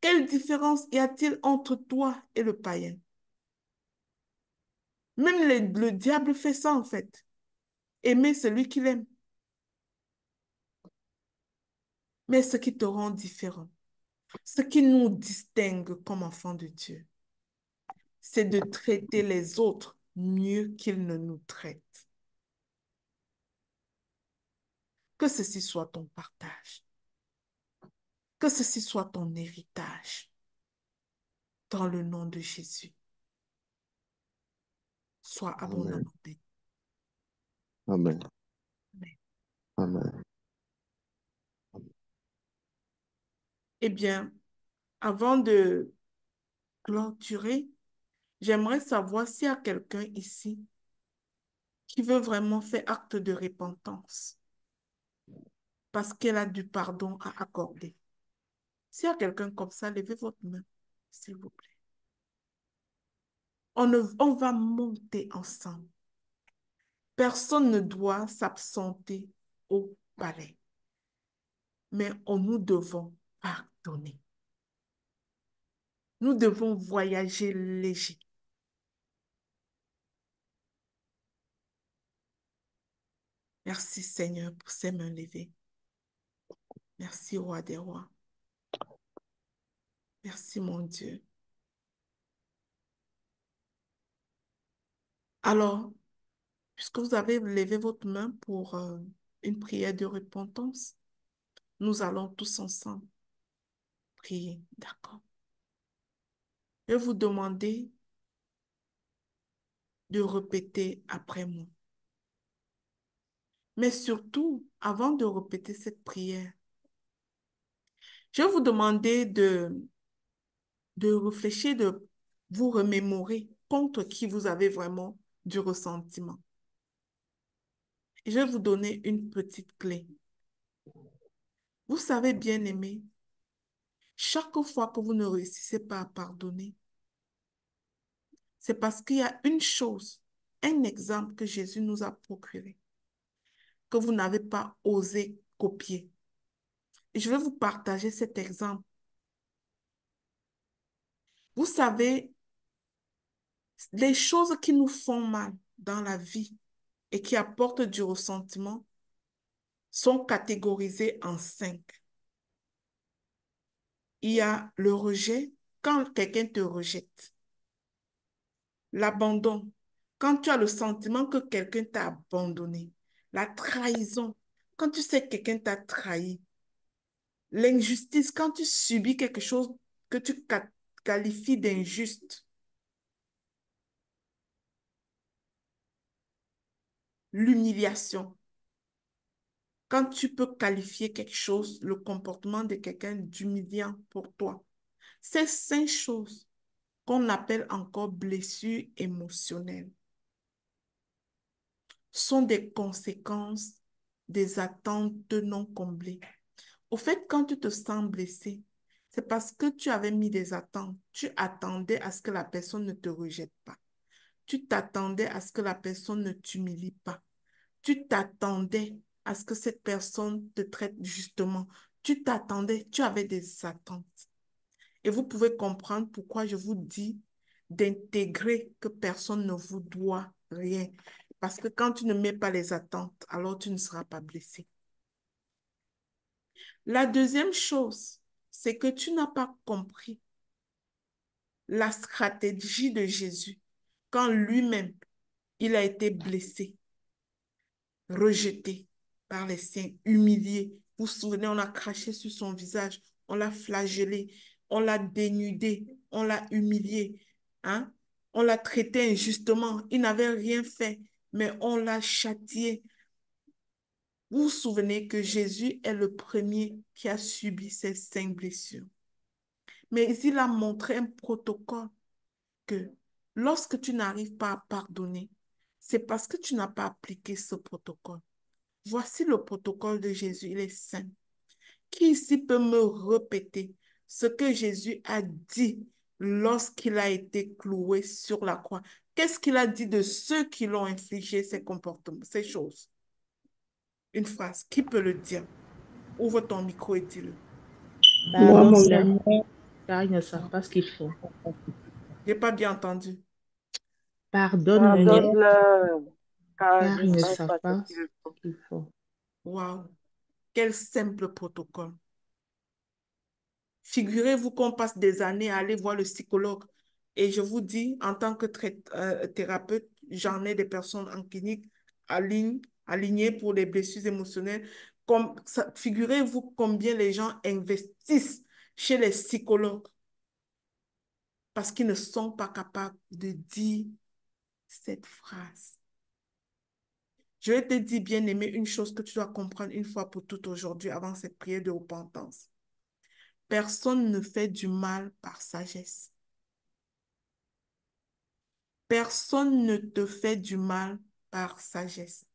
quelle différence y a-t-il entre toi et le païen? Même le diable fait ça en fait. Aimer celui qu'il aime. Mais ce qui te rend différent, ce qui nous distingue comme enfants de Dieu, c'est de traiter les autres mieux qu'ils ne nous traitent. Que ceci soit ton partage. Que ceci soit ton héritage. Dans le nom de Jésus. Sois Amen. abondamment béni. Amen. Amen. Amen. Eh bien, avant de clôturer, j'aimerais savoir s'il y a quelqu'un ici qui veut vraiment faire acte de repentance parce qu'elle a du pardon à accorder. S'il y a quelqu'un comme ça, levez votre main, s'il vous plaît. On va monter ensemble. Personne ne doit s'absenter au palais, mais nous devons pardonner. Nous devons voyager léger. Merci Seigneur pour ces mains levées. Merci Roi des rois. Merci mon Dieu. Alors, puisque vous avez levé votre main pour une prière de repentance, nous allons tous ensemble prier. D'accord? Je vais vous demander de répéter après moi. Mais surtout, avant de répéter cette prière, je vais vous demander de réfléchir, de vous remémorer contre qui vous avez vraiment du ressentiment. Et je vais vous donner une petite clé. Vous savez, bien aimé, chaque fois que vous ne réussissez pas à pardonner, c'est parce qu'il y a une chose, un exemple que Jésus nous a procuré, que vous n'avez pas osé copier. Et je vais vous partager cet exemple. Vous savez, les choses qui nous font mal dans la vie et qui apportent du ressentiment sont catégorisées en 5. Il y a le rejet, quand quelqu'un te rejette. L'abandon, quand tu as le sentiment que quelqu'un t'a abandonné. La trahison, quand tu sais que quelqu'un t'a trahi. L'injustice, quand tu subis quelque chose que tu qualifies d'injuste. L'humiliation, quand tu peux qualifier quelque chose, le comportement de quelqu'un d'humiliant pour toi. Ces 5 choses qu'on appelle encore blessures émotionnelles sont des conséquences des attentes non comblées. Au fait, quand tu te sens blessé, c'est parce que tu avais mis des attentes. Tu attendais à ce que la personne ne te rejette pas. Tu t'attendais à ce que la personne ne t'humilie pas. Tu t'attendais à ce que cette personne te traite justement. Tu t'attendais, tu avais des attentes. Et vous pouvez comprendre pourquoi je vous dis d'intégrer que personne ne vous doit rien. Parce que quand tu ne mets pas les attentes, alors tu ne seras pas blessé. La deuxième chose, c'est que tu n'as pas compris la stratégie de Jésus quand lui-même, il a été blessé, rejeté par les siens, humilié, Vous vous souvenez, on a craché sur son visage, on l'a flagellé, on l'a dénudé, on l'a humilié, hein? On l'a traité injustement. Il n'avait rien fait, mais on l'a châtié. Vous vous souvenez que Jésus est le premier qui a subi ces 5 blessures. Mais il a montré un protocole que lorsque tu n'arrives pas à pardonner, c'est parce que tu n'as pas appliqué ce protocole. Voici le protocole de Jésus, il est simple. Qui ici peut me répéter ce que Jésus a dit lorsqu'il a été cloué sur la croix? Qu'est-ce qu'il a dit de ceux qui l'ont infligé ces comportements, ces choses? Une phrase, qui peut le dire? Ouvre ton micro et dis-le. Moi, mon Pardonne-leur, car ils ne savent pas ce qu'ils font. Je n'ai pas bien entendu. Pardonne-leur, Pardonne-leur, car car ils ils ne ne savent savent pas ce pas qu'ils ce qu'ils font. Waouh, quel simple protocole. Figurez-vous qu'on passe des années à aller voir le psychologue. Et je vous dis, en tant que thérapeute, j'en ai des personnes en clinique alignées pour les blessures émotionnelles. Figurez-vous combien les gens investissent chez les psychologues parce qu'ils ne sont pas capables de dire cette phrase. Je vais te dire, bien-aimé, une chose que tu dois comprendre une fois pour toutes aujourd'hui avant cette prière de repentance. Personne ne fait du mal par sagesse. Personne ne te fait du mal par sagesse.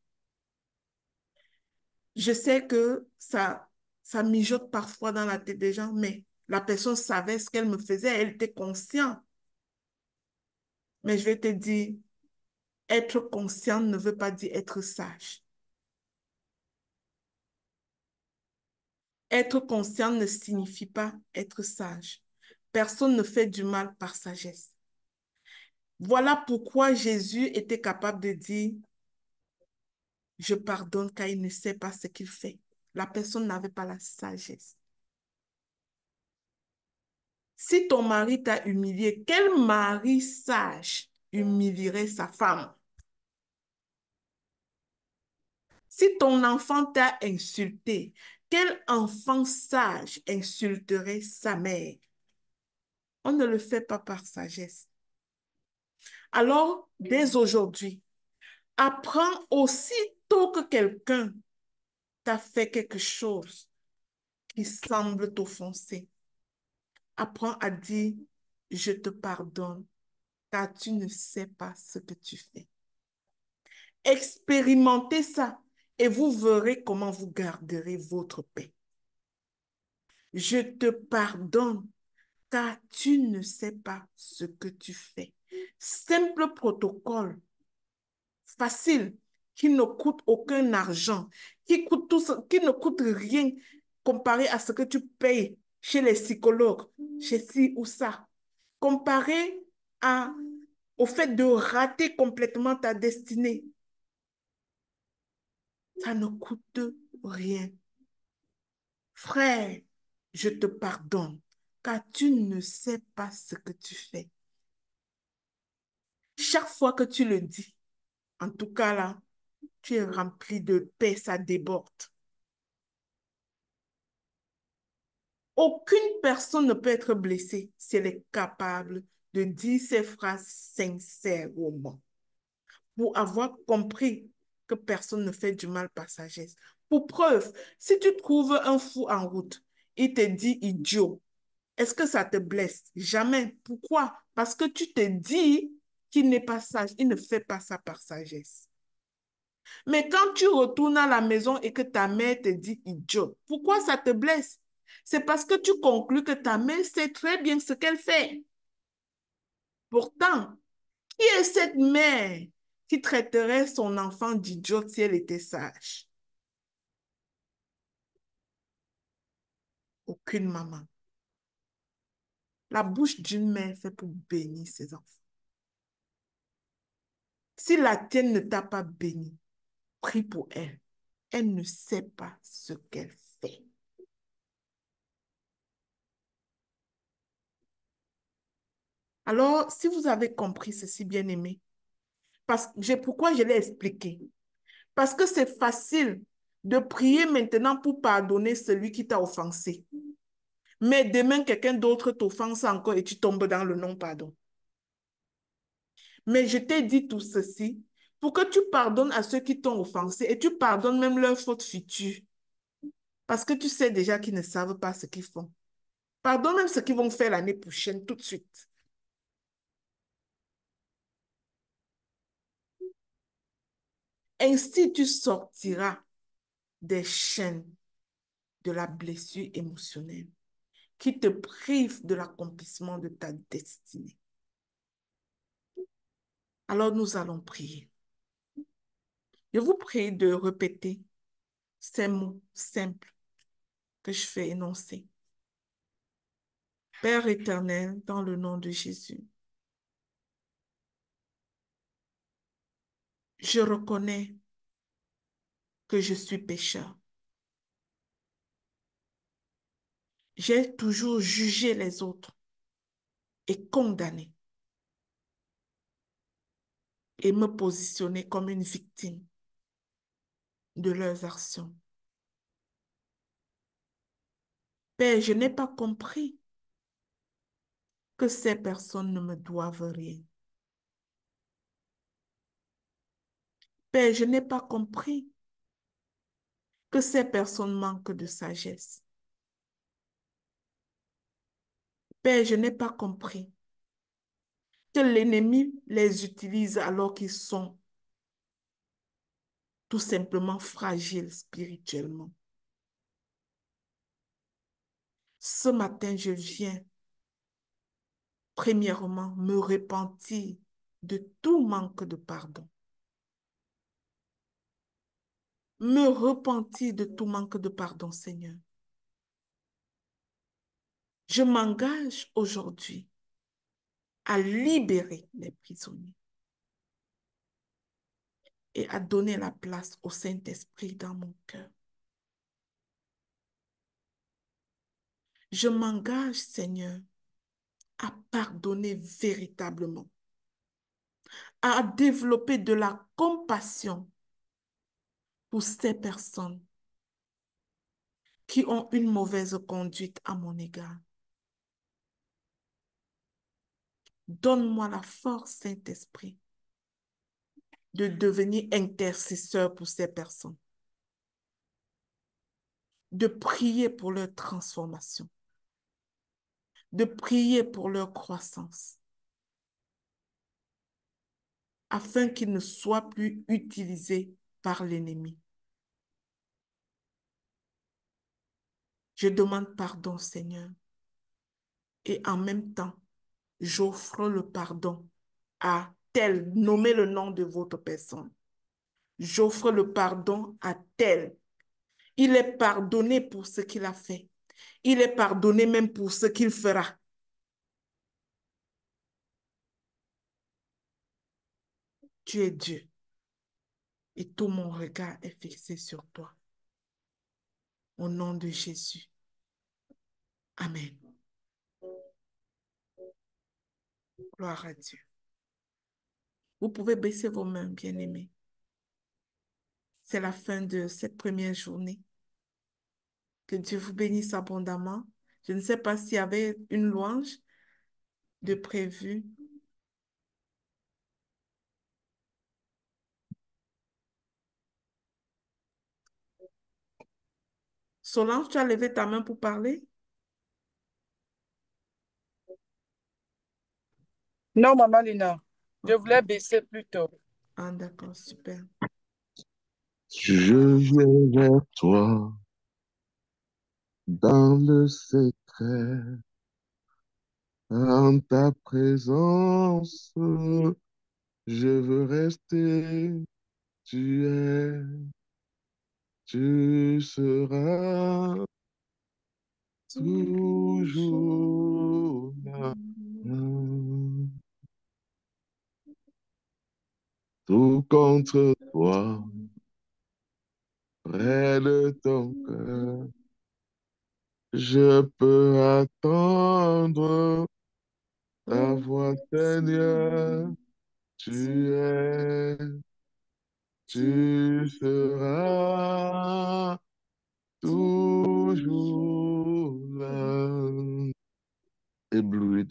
Je sais que ça mijote parfois dans la tête des gens, mais la personne savait ce qu'elle me faisait, elle était consciente. Mais je vais te dire, être conscient ne veut pas dire être sage. Être conscient ne signifie pas être sage. Personne ne fait du mal par sagesse. Voilà pourquoi Jésus était capable de dire, je pardonne car il ne sait pas ce qu'il fait. La personne n'avait pas la sagesse. Si ton mari t'a humilié, quel mari sage humilierait sa femme? Si ton enfant t'a insulté, quel enfant sage insulterait sa mère? On ne le fait pas par sagesse. Alors, dès aujourd'hui, apprends aussitôt que quelqu'un t'a fait quelque chose qui semble t'offenser. Apprends à dire, je te pardonne, car tu ne sais pas ce que tu fais. Expérimentez ça et vous verrez comment vous garderez votre paix. Je te pardonne, car tu ne sais pas ce que tu fais. Simple protocole, facile, qui ne coûte aucun argent, qui ne coûte rien comparé à ce que tu payes chez les psychologues, chez ci ou ça. Comparé au fait de rater complètement ta destinée. Ça ne coûte rien. Frère, je te pardonne, car tu ne sais pas ce que tu fais. Chaque fois que tu le dis, en tout cas là, tu es rempli de paix, ça déborde. Aucune personne ne peut être blessée si elle est capable de dire ces phrases sincèrement. Pour avoir compris que personne ne fait du mal par sagesse. Pour preuve, si tu trouves un fou en route, il te dit idiot, est-ce que ça te blesse? Jamais. Pourquoi? Parce que tu te dis qu'il n'est pas sage, il ne fait pas ça par sagesse. Mais quand tu retournes à la maison et que ta mère te dit idiot, pourquoi ça te blesse? C'est parce que tu conclus que ta mère sait très bien ce qu'elle fait. Pourtant, qui est cette mère qui traiterait son enfant d'idiot si elle était sage? Aucune maman. La bouche d'une mère est faite pour bénir ses enfants. Si la tienne ne t'a pas béni, prie pour elle. Elle ne sait pas ce qu'elle fait. Alors, si vous avez compris ceci, bien aimé, pourquoi je l'ai expliqué? Parce que c'est facile de prier maintenant pour pardonner celui qui t'a offensé. Mais demain, quelqu'un d'autre t'offense encore et tu tombes dans le non-pardon. Mais je t'ai dit tout ceci pour que tu pardonnes à ceux qui t'ont offensé et tu pardonnes même leurs fautes futures. Parce que tu sais déjà qu'ils ne savent pas ce qu'ils font. Pardonne même ce qu'ils vont faire l'année prochaine, tout de suite. Ainsi, tu sortiras des chaînes de la blessure émotionnelle qui te prive de l'accomplissement de ta destinée. Alors, nous allons prier. Je vous prie de répéter ces mots simples que je fais énoncer. Père éternel, dans le nom de Jésus, je reconnais que je suis pécheur. J'ai toujours jugé les autres et condamné et me positionné comme une victime de leurs actions. Père, je n'ai pas compris que ces personnes ne me doivent rien. Père, je n'ai pas compris que ces personnes manquent de sagesse. Père, je n'ai pas compris que l'ennemi les utilise alors qu'ils sont tout simplement fragiles spirituellement. Ce matin, je viens premièrement me repentir de tout manque de pardon. Me repentir de tout manque de pardon, Seigneur. Je m'engage aujourd'hui à libérer les prisonniers et à donner la place au Saint-Esprit dans mon cœur. Je m'engage, Seigneur, à pardonner véritablement, à développer de la compassion pour ces personnes qui ont une mauvaise conduite à mon égard. Donne-moi la force, Saint-Esprit, de devenir intercesseur pour ces personnes, de prier pour leur transformation, de prier pour leur croissance, afin qu'ils ne soient plus utilisés par l'ennemi. Je demande pardon, Seigneur, et en même temps, j'offre le pardon à tel, nommez le nom de votre personne. J'offre le pardon à tel. Il est pardonné pour ce qu'il a fait. Il est pardonné même pour ce qu'il fera. Tu es Dieu et tout mon regard est fixé sur toi. Au nom de Jésus. Amen. Gloire à Dieu. Vous pouvez baisser vos mains, bien-aimés. C'est la fin de cette première journée. Que Dieu vous bénisse abondamment. Je ne sais pas s'il y avait une louange de prévu. Solange, tu as levé ta main pour parler? Non, Maman Lina, je Ok. voulais baisser plus tôt. Ah, d'accord, super. Je viens vers toi dans le secret, en ta présence, je veux rester. Tu es, tu seras toujours là. Tout contre toi, près de ton cœur, je peux attendre ta voix, Seigneur. Tu es, tu seras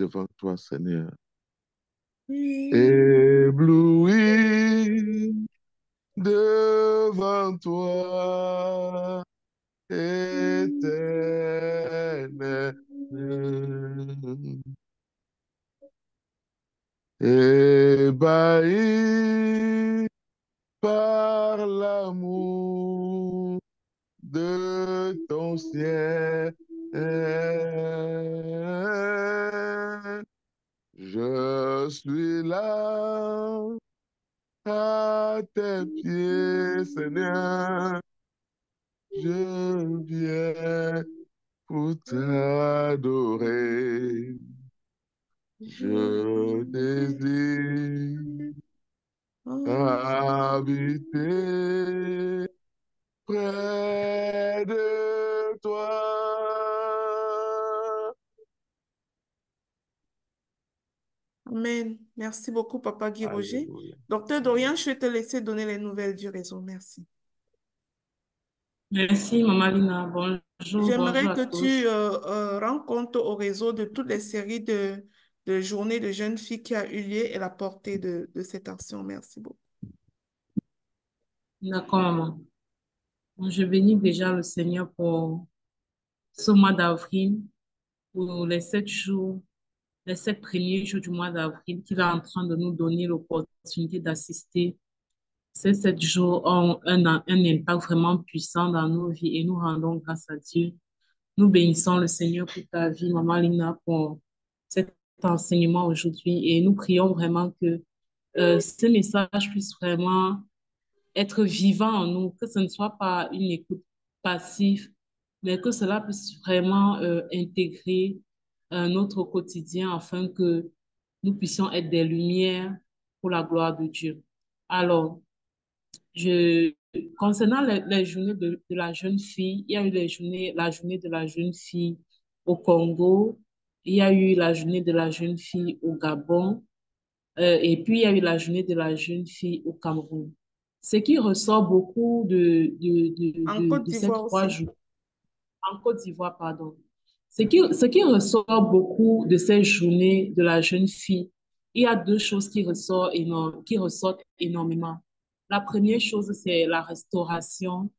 devant toi, Seigneur. Oui. Ébloui devant toi, Éternel. Ébahi par l'amour de ton ciel, je suis là à tes pieds, Seigneur. Je viens pour t'adorer. Je désire habiter près de toi. Amen. Merci beaucoup, Papa Guy Roger. Alléluia. Docteur Dorian, je vais te laisser donner les nouvelles du réseau. Merci. Merci, Maman Lina. Bonjour, bonjour J'aimerais à que tu tous. rends compte au réseau de toutes les séries de journées de jeunes filles qui a eu lieu et la portée de cette action. Merci beaucoup. D'accord, maman. Je bénis déjà le Seigneur pour ce mois d'avril, pour les 7 jours, les 7 premiers jours du mois d'avril qu'il est en train de nous donner l'opportunité d'assister. Ces 7 jours ont un impact vraiment puissant dans nos vies et nous rendons grâce à Dieu. Nous bénissons le Seigneur pour ta vie, Maman Lina, pour cet enseignement aujourd'hui et nous prions vraiment que ce message puisse vraiment être vivant en nous, que ce ne soit pas une écoute passive, mais que cela puisse vraiment intégrer notre quotidien afin que nous puissions être des lumières pour la gloire de Dieu. Alors, je, concernant les journées de la jeune fille, il y a eu la journée de la jeune fille au Congo, il y a eu la journée de la jeune fille au Gabon, et puis il y a eu la journée de la jeune fille au Cameroun. Ce qui ressort beaucoup En Côte de ces d'Ivoire trois aussi. jours, en Côte d'Ivoire, pardon. Ce qui ressort beaucoup de ces journées de la jeune fille, il y a deux choses qui ressortent énormément. La première chose, c'est la restauration.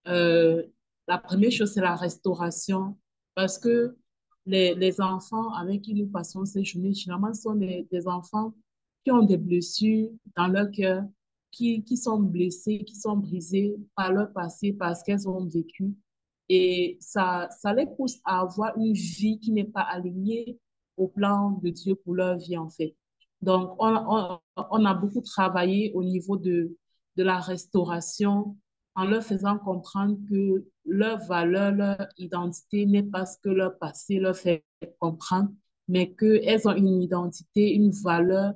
Euh, la première chose, c'est la restauration parce que les enfants avec qui nous passons ces journées, généralement, sont des enfants qui ont des blessures dans leur cœur, qui sont blessés, qui sont brisés par leur passé, parce qu'elles ont vécu. Et ça les pousse à avoir une vie qui n'est pas alignée au plan de Dieu pour leur vie, en fait. Donc, on a beaucoup travaillé au niveau de la restauration en leur faisant comprendre que leur valeur, leur identité n'est pas ce que leur passé leur fait comprendre, mais qu'elles ont une identité, une valeur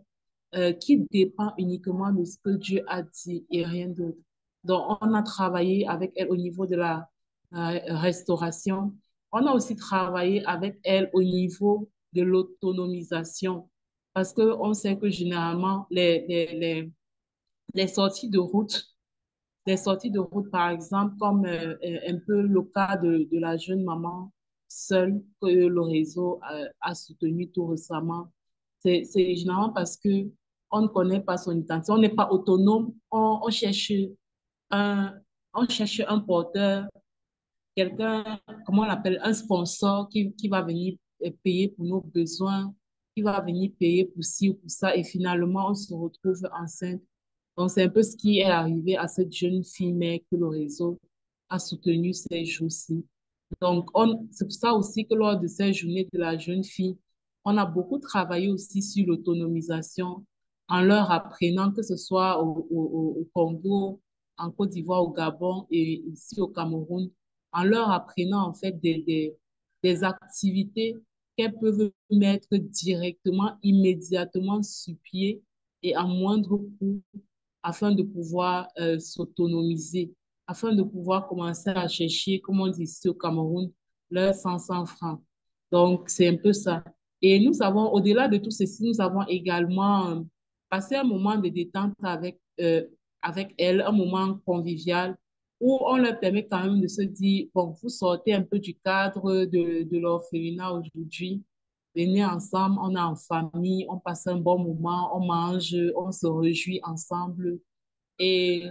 qui dépend uniquement de ce que Dieu a dit et rien d'autre. Donc, on a travaillé avec elles au niveau de la restauration. On a aussi travaillé avec elles au niveau de l'autonomisation parce qu'on sait que généralement, les sorties de route, des sorties de route, par exemple, comme un peu le cas de la jeune maman seule que le réseau a soutenu tout récemment. C'est généralement parce que on ne connaît pas son identité, on n'est pas autonome, un, on cherche un porteur, quelqu'un, comment on l'appelle, un sponsor qui va venir payer pour nos besoins, qui va venir payer pour ci ou pour ça, et finalement, on se retrouve enceinte. Donc, c'est un peu ce qui est arrivé à cette jeune fille, mais que le réseau a soutenu ces jours-ci. Donc, c'est pour ça aussi que lors de ces journées de la jeune fille, on a beaucoup travaillé aussi sur l'autonomisation en leur apprenant que ce soit au Congo, en Côte d'Ivoire, au Gabon et ici au Cameroun, en leur apprenant en fait des activités qu'elles peuvent mettre directement, immédiatement sur pied et à moindre coût afin de pouvoir s'autonomiser, afin de pouvoir commencer à chercher, comme on dit ici au Cameroun, leurs 500 francs. Donc, c'est un peu ça. Et nous avons, au-delà de tout ceci, nous avons également passé un moment de détente avec elles, un moment convivial où on leur permet quand même de se dire, bon, vous sortez un peu du cadre de l'orphelinat aujourd'hui, venez ensemble, on est en famille, on passe un bon moment, on mange, on se réjouit ensemble. Et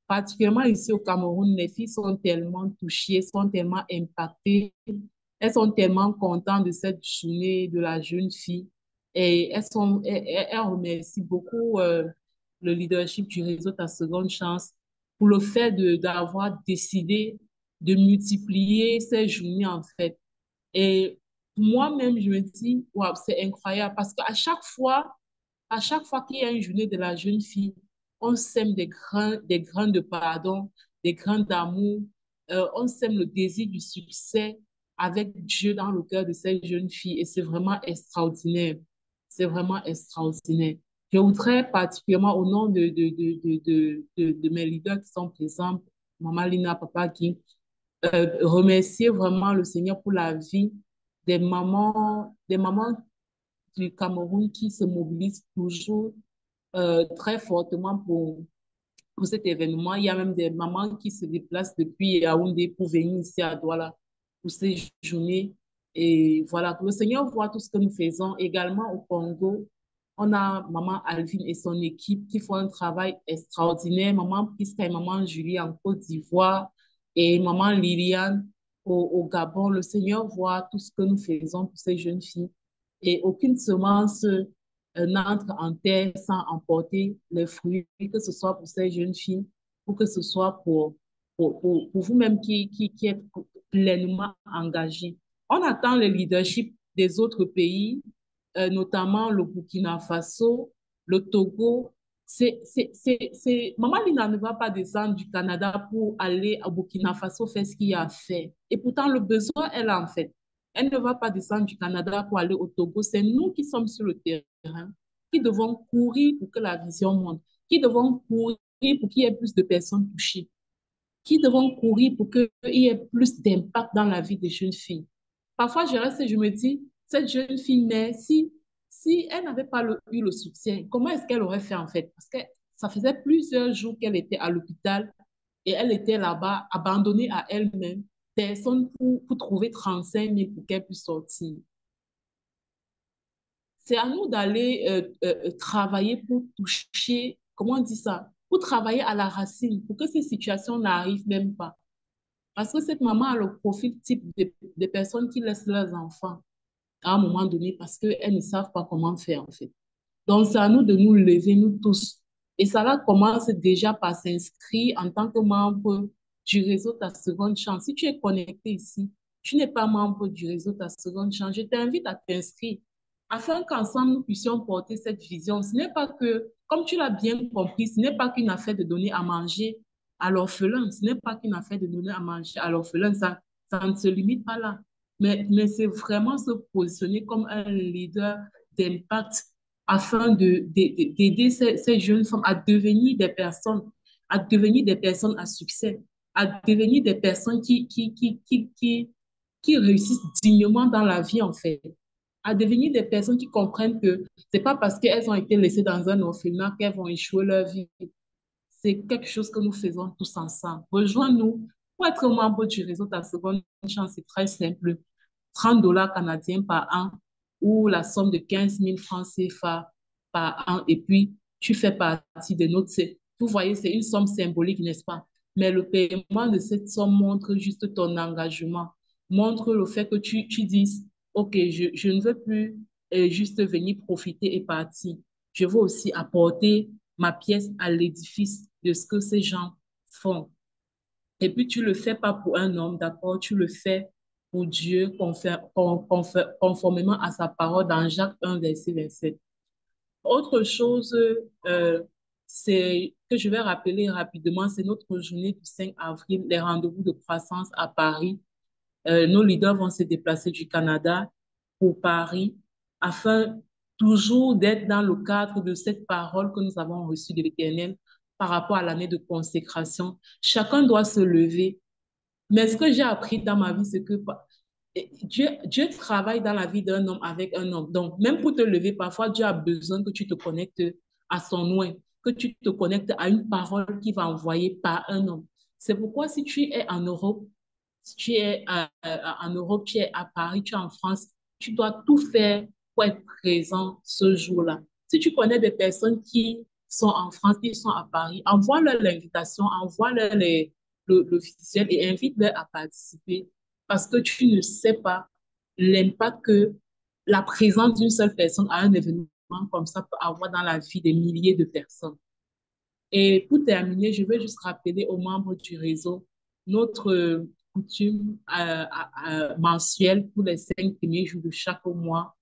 particulièrement ici au Cameroun, les filles sont tellement touchées, sont tellement impactées. Elles sont tellement contentes de cette journée de la jeune fille. Et elles remercient beaucoup le leadership du réseau Ta Seconde Chance pour le fait d'avoir décidé de multiplier ces journées en fait. Et moi-même, je me dis, waouh, c'est incroyable parce à chaque fois qu'il y a une journée de la jeune fille, on sème des grains de pardon, des grains d'amour, on sème le désir du succès avec Dieu dans le cœur de ces jeunes filles et c'est vraiment extraordinaire. C'est vraiment extraordinaire. Je voudrais particulièrement au nom de mes leaders qui sont présents, Maman Lina, Papa King, remercier vraiment le Seigneur pour la vie des mamans du Cameroun qui se mobilisent toujours très fortement pour cet événement. Il y a même des mamans qui se déplacent depuis Yaoundé pour venir ici à Douala pour ces journées. Et voilà, que le Seigneur voit tout ce que nous faisons. Également au Congo, on a Maman Alvin et son équipe qui font un travail extraordinaire. Maman Priska et Maman Julie en Côte d'Ivoire et Maman Liliane au Gabon. Le Seigneur voit tout ce que nous faisons pour ces jeunes filles. Et aucune semence n'entre en terre sans emporter les fruits, que ce soit pour ces jeunes filles ou que ce soit pour vous-même qui êtes pleinement engagés. On attend le leadership des autres pays, notamment le Burkina Faso, le Togo. Maman Lina ne va pas descendre du Canada pour aller au Burkina Faso faire ce qu'il y a à faire. Et pourtant, le besoin, elle a en fait. Elle ne va pas descendre du Canada pour aller au Togo. C'est nous qui sommes sur le terrain, qui devons courir pour que la vision monte, qui devons courir pour qu'il y ait plus de personnes touchées, qui devons courir pour qu'il y ait plus d'impact dans la vie des jeunes filles. Parfois, je reste et je me dis, cette jeune fille, mais si elle n'avait pas eu le soutien, comment est-ce qu'elle aurait fait en fait? Parce que ça faisait plusieurs jours qu'elle était à l'hôpital et elle était là-bas, abandonnée à elle-même, personne pour trouver 35 000 pour qu'elle puisse sortir. C'est à nous d'aller travailler pour toucher, comment on dit ça, pour travailler à la racine, pour que ces situations n'arrivent même pas. Parce que cette maman a le profil type des personnes qui laissent leurs enfants à un moment donné parce qu'elles ne savent pas comment faire en fait. Donc, c'est à nous de nous lever, nous tous. Et ça là commence déjà par s'inscrire en tant que membre du réseau Ta Seconde Chance. Si tu es connecté ici, tu n'es pas membre du réseau Ta Seconde Chance, je t'invite à t'inscrire afin qu'ensemble nous puissions porter cette vision. Ce n'est pas que, comme tu l'as bien compris, ce n'est pas qu'une affaire de donner à manger à l'orphelin. Ce n'est pas qu'une affaire de donner à manger à l'orphelin. Ça ne se limite pas là. Mais c'est vraiment se positionner comme un leader d'impact afin d'aider ces jeunes femmes à devenir des personnes à succès, à devenir des personnes qui réussissent dignement dans la vie, en fait, à devenir des personnes qui comprennent que c'est pas parce qu'elles ont été laissées dans un orphelinat qu'elles vont échouer leur vie. C'est quelque chose que nous faisons tous ensemble. Rejoins-nous pour être membre du réseau Ta Seconde Chance. C'est très simple. 30 $ canadiens par an ou la somme de 15 000 francs CFA par an. Et puis, tu fais partie de notre... Vous voyez, c'est une somme symbolique, n'est-ce pas? Mais le paiement de cette somme montre juste ton engagement, montre le fait que tu dises, OK, je ne veux plus juste venir profiter et partir. Je veux aussi apporter ma pièce à l'édifice de ce que ces gens font. Et puis, tu ne le fais pas pour un homme, d'accord? Tu le fais pour Dieu, conformément à sa parole dans Jacques 1, verset 27. Autre chose, c'est que je vais rappeler rapidement, c'est notre journée du 5 avril, les rendez-vous de croissance à Paris. Nos leaders vont se déplacer du Canada pour Paris afin toujours d'être dans le cadre de cette parole que nous avons reçue de l'Éternel par rapport à l'année de consécration. Chacun doit se lever. Mais ce que j'ai appris dans ma vie, c'est que Dieu travaille dans la vie d'un homme avec un homme. Donc, même pour te lever, parfois, Dieu a besoin que tu te connectes à son loin, que tu te connectes à une parole qu'il va envoyer par un homme. C'est pourquoi si tu es en Europe, si tu es en Europe, tu es à Paris, tu es en France, tu dois tout faire pour être présent ce jour-là. Si tu connais des personnes qui sont en France, qui sont à Paris, envoie-leur l'invitation, envoie-leur le visuel et invite-les à participer parce que tu ne sais pas l'impact que la présence d'une seule personne à un événement comme ça peut avoir dans la vie des milliers de personnes. Et pour terminer, je veux juste rappeler aux membres du réseau notre coutume mensuelle pour les 5 premiers jours de chaque mois.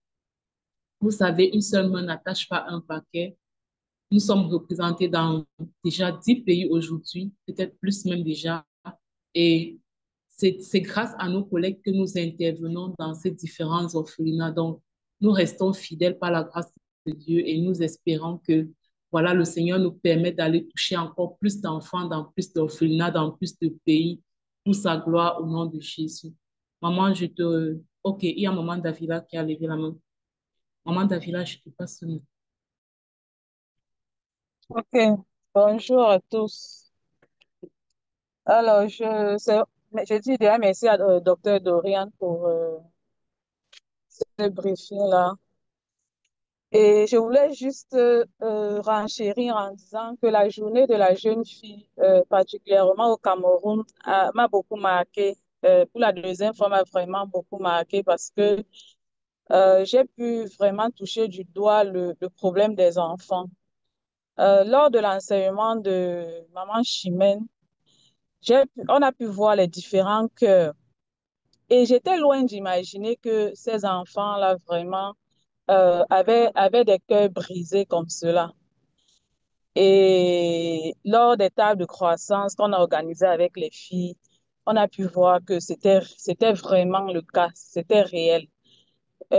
Vous savez, une seule main n'attache pas un paquet. Nous sommes représentés dans déjà 10 pays aujourd'hui, peut-être plus même déjà. Et c'est grâce à nos collègues que nous intervenons dans ces différents orphelinats. Donc, nous restons fidèles par la grâce de Dieu et nous espérons que, voilà, le Seigneur nous permet d'aller toucher encore plus d'enfants, dans plus d'orphelinats, dans plus de pays, pour sa gloire au nom de Jésus. Maman, je te... Ok, il y a Maman Davila qui a levé la main. Maman Davila, je te passe le micro. Ok, bonjour à tous. Alors, je dis déjà merci à Dr. Dorian pour ce briefing-là. Et je voulais juste renchérir en disant que la journée de la jeune fille, particulièrement au Cameroun, m'a beaucoup marqué. Pour la deuxième fois, m'a vraiment beaucoup marqué parce que j'ai pu vraiment toucher du doigt le problème des enfants. Lors de l'enseignement de Maman Chimène, on a pu voir les différents cœurs. Et j'étais loin d'imaginer que ces enfants-là vraiment avaient des cœurs brisés comme cela. Et lors des tables de croissance qu'on a organisées avec les filles, on a pu voir que c'était vraiment le cas, c'était réel.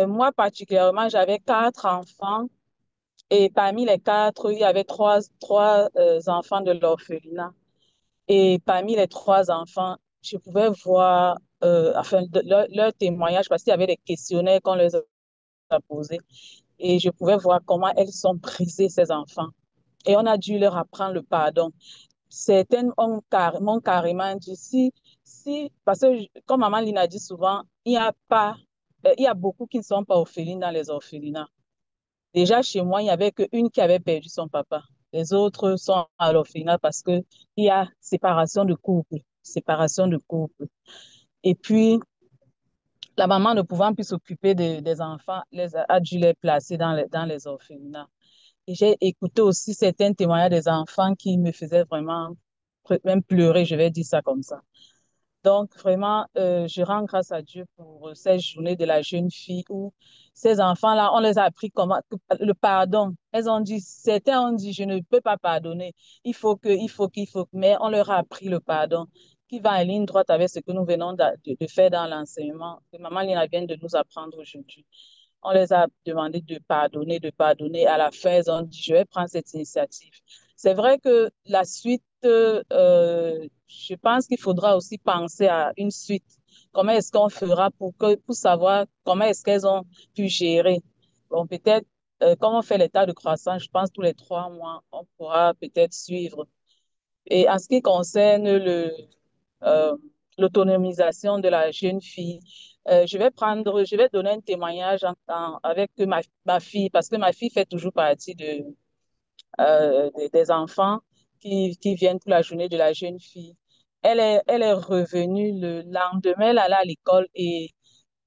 Moi, particulièrement, j'avais 4 enfants et parmi les 4, il y avait trois enfants de l'orphelinat. Et parmi les 3 enfants, je pouvais voir enfin, leur témoignage parce qu'il y avait des questionnaires qu'on leur a posés. Et je pouvais voir comment elles sont brisées, ces enfants. Et on a dû leur apprendre le pardon. Certaines m'ont carrément dit, parce que comme Maman Lina dit souvent, il y a beaucoup qui ne sont pas orphelines dans les orphelinats. Déjà, chez moi, il n'y avait qu'une qui avait perdu son papa. Les autres sont à l'orphelinat parce qu'il y a séparation de couple, séparation de couple. Et puis, la maman ne pouvant plus s'occuper des enfants, a dû les placer dans les orphelinats. Et j'ai écouté aussi certains témoignages des enfants qui me faisaient vraiment même pleurer, je vais dire ça comme ça. Donc, vraiment, je rends grâce à Dieu pour cette journée de la jeune fille où ces enfants-là, on les a appris comment, le pardon. Certains ont dit, je ne peux pas pardonner. Mais on leur a appris le pardon, qui va en ligne droite avec ce que nous venons de faire dans l'enseignement, que Maman Lina vient de nous apprendre aujourd'hui. On les a demandé de pardonner, de pardonner. À la fin, ils ont dit, je vais prendre cette initiative. C'est vrai que la suite, je pense qu'il faudra aussi penser à une suite. Comment est-ce qu'on fera pour savoir comment est-ce qu'elles ont pu gérer? Bon, peut-être, comme on fait l'état de croissance, je pense tous les 3 mois, on pourra peut-être suivre. Et en ce qui concerne euh, l'autonomisation de la jeune fille, je vais donner un témoignage avec ma fille, parce que ma fille fait toujours partie des enfants qui viennent pour la journée de la jeune fille. Elle est revenue le lendemain, elle allait à l'école et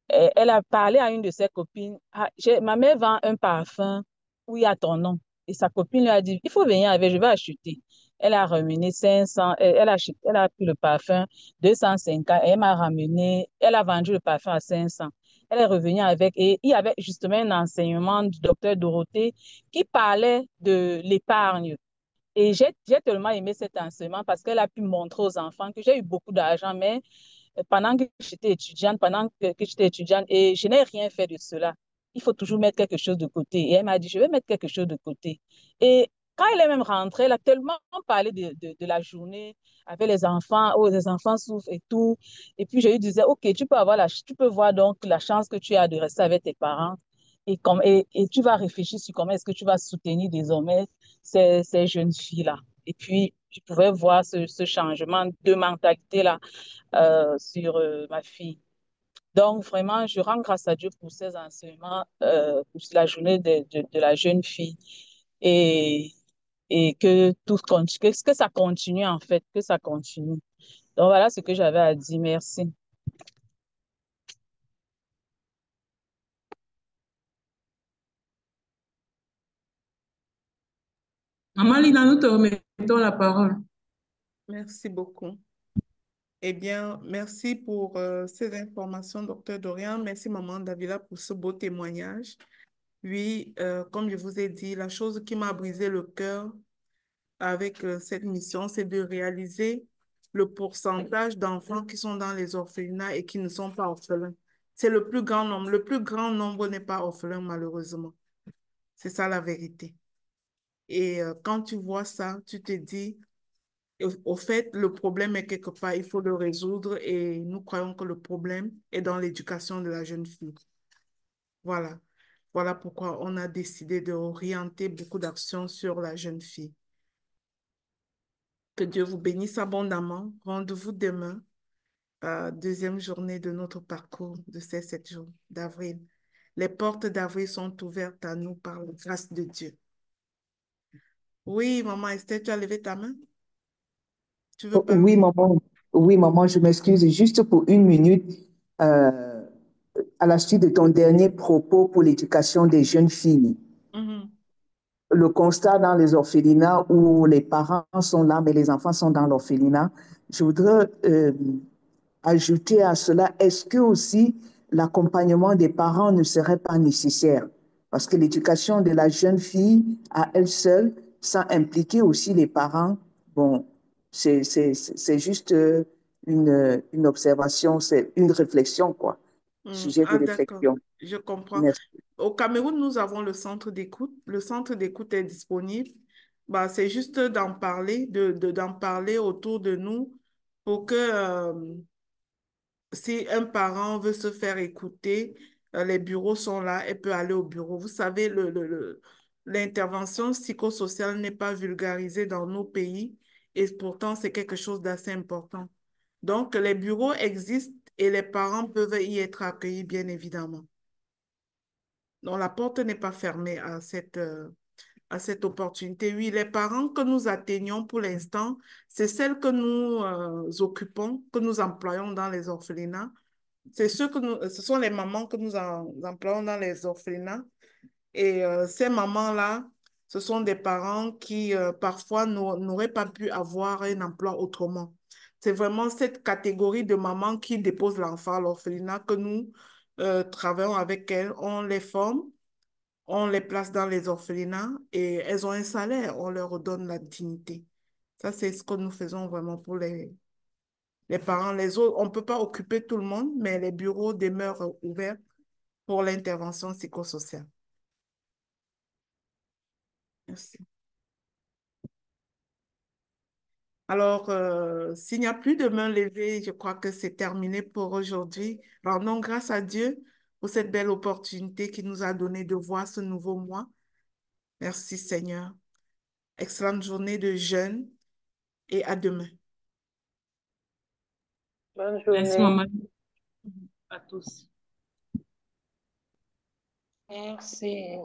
elle a parlé à une de ses copines. Ah, ma mère vend un parfum où il y a ton nom. Et sa copine lui a dit, il faut venir avec, je vais acheter. Elle a ramené 500, elle a pris le parfum 250 et elle m'a ramené, elle a vendu le parfum à 500. Elle est revenue avec, et il y avait justement un enseignement du docteur Dorothée qui parlait de l'épargne. Et j'ai tellement aimé cet enseignement parce qu'elle a pu montrer aux enfants que j'ai eu beaucoup d'argent, mais pendant que j'étais étudiante et je n'ai rien fait de cela. Il faut toujours mettre quelque chose de côté. Et elle m'a dit, je vais mettre quelque chose de côté. Et quand elle est même rentrée, elle a tellement parlé de la journée avec les enfants, oh, les enfants souffrent et tout. Et puis, je lui disais, OK, tu peux voir donc la chance que tu as de rester avec tes parents et tu vas réfléchir sur comment est-ce que tu vas soutenir désormais ces jeunes filles-là. Et puis, je pouvais voir ce changement de mentalité-là sur ma fille. Donc, vraiment, je rends grâce à Dieu pour ces enseignements, pour la journée de la jeune fille et, et que que ça continue en fait, que ça continue. Donc, voilà ce que j'avais à dire. Merci. Maman Lina, nous te remettons la parole. Merci beaucoup. Eh bien, merci pour ces informations, docteur Dorian. Merci, maman Davila, pour ce beau témoignage. Oui, comme je vous ai dit, la chose qui m'a brisé le cœur avec cette mission, c'est de réaliser le pourcentage d'enfants qui sont dans les orphelinats et qui ne sont pas orphelins. C'est le plus grand nombre. Le plus grand nombre n'est pas orphelin, malheureusement. C'est ça la vérité. Et quand tu vois ça, tu te dis, au fait, le problème est quelque part, il faut le résoudre et nous croyons que le problème est dans l'éducation de la jeune fille. Voilà. Voilà pourquoi on a décidé de orienter beaucoup d'actions sur la jeune fille. Que Dieu vous bénisse abondamment. Rendez-vous demain, deuxième journée de notre parcours de ces 7 jours d'avril. Les portes d'avril sont ouvertes à nous par la grâce de Dieu. Oui, maman Esther, tu as levé ta main? Tu veux Oui, parler? maman. Oui, maman, je m'excuse juste pour 1 minute. Euh, à la suite de ton dernier propos pour l'éducation des jeunes filles, Mhm. le constat dans les orphelinats où les parents sont là, mais les enfants sont dans l'orphelinat, je voudrais ajouter à cela, est-ce que aussi l'accompagnement des parents ne serait pas nécessaire? Parce que l'éducation de la jeune fille à elle seule, sans impliquer aussi les parents, bon, c'est juste une observation, c'est une réflexion, quoi. Sujet de Ah, d'accord, réflexion. je comprends. Merci. Au Cameroun, nous avons le centre d'écoute. Le centre d'écoute est disponible. Bah, c'est juste d'en parler, d'en parler autour de nous pour que si un parent veut se faire écouter, les bureaux sont là, elle peut aller au bureau. Vous savez, l'intervention psychosociale n'est pas vulgarisée dans nos pays et pourtant c'est quelque chose d'assez important. Donc, les bureaux existent et les parents peuvent y être accueillis, bien évidemment. Donc, la porte n'est pas fermée à cette opportunité. Oui, les parents que nous atteignons pour l'instant, c'est celles que nous occupons, que nous employons dans les orphelinats. Ce sont les mamans que nous employons dans les orphelinats. Et ces mamans-là, ce sont des parents qui parfois n'auraient pas pu avoir un emploi autrement. C'est vraiment cette catégorie de mamans qui déposent l'enfant à l'orphelinat que nous travaillons avec elles. On les forme, on les place dans les orphelinats et elles ont un salaire, on leur redonne la dignité. Ça, c'est ce que nous faisons vraiment pour les parents. Les autres, on ne peut pas occuper tout le monde, mais les bureaux demeurent ouverts pour l'intervention psychosociale. Merci. Alors, s'il n'y a plus de main levée, je crois que c'est terminé pour aujourd'hui. Rendons grâce à Dieu pour cette belle opportunité qu'il nous a donné de voir ce nouveau mois. Merci Seigneur. Excellente journée de jeûne et à demain. Bonne Merci, journée. maman, à tous. Merci.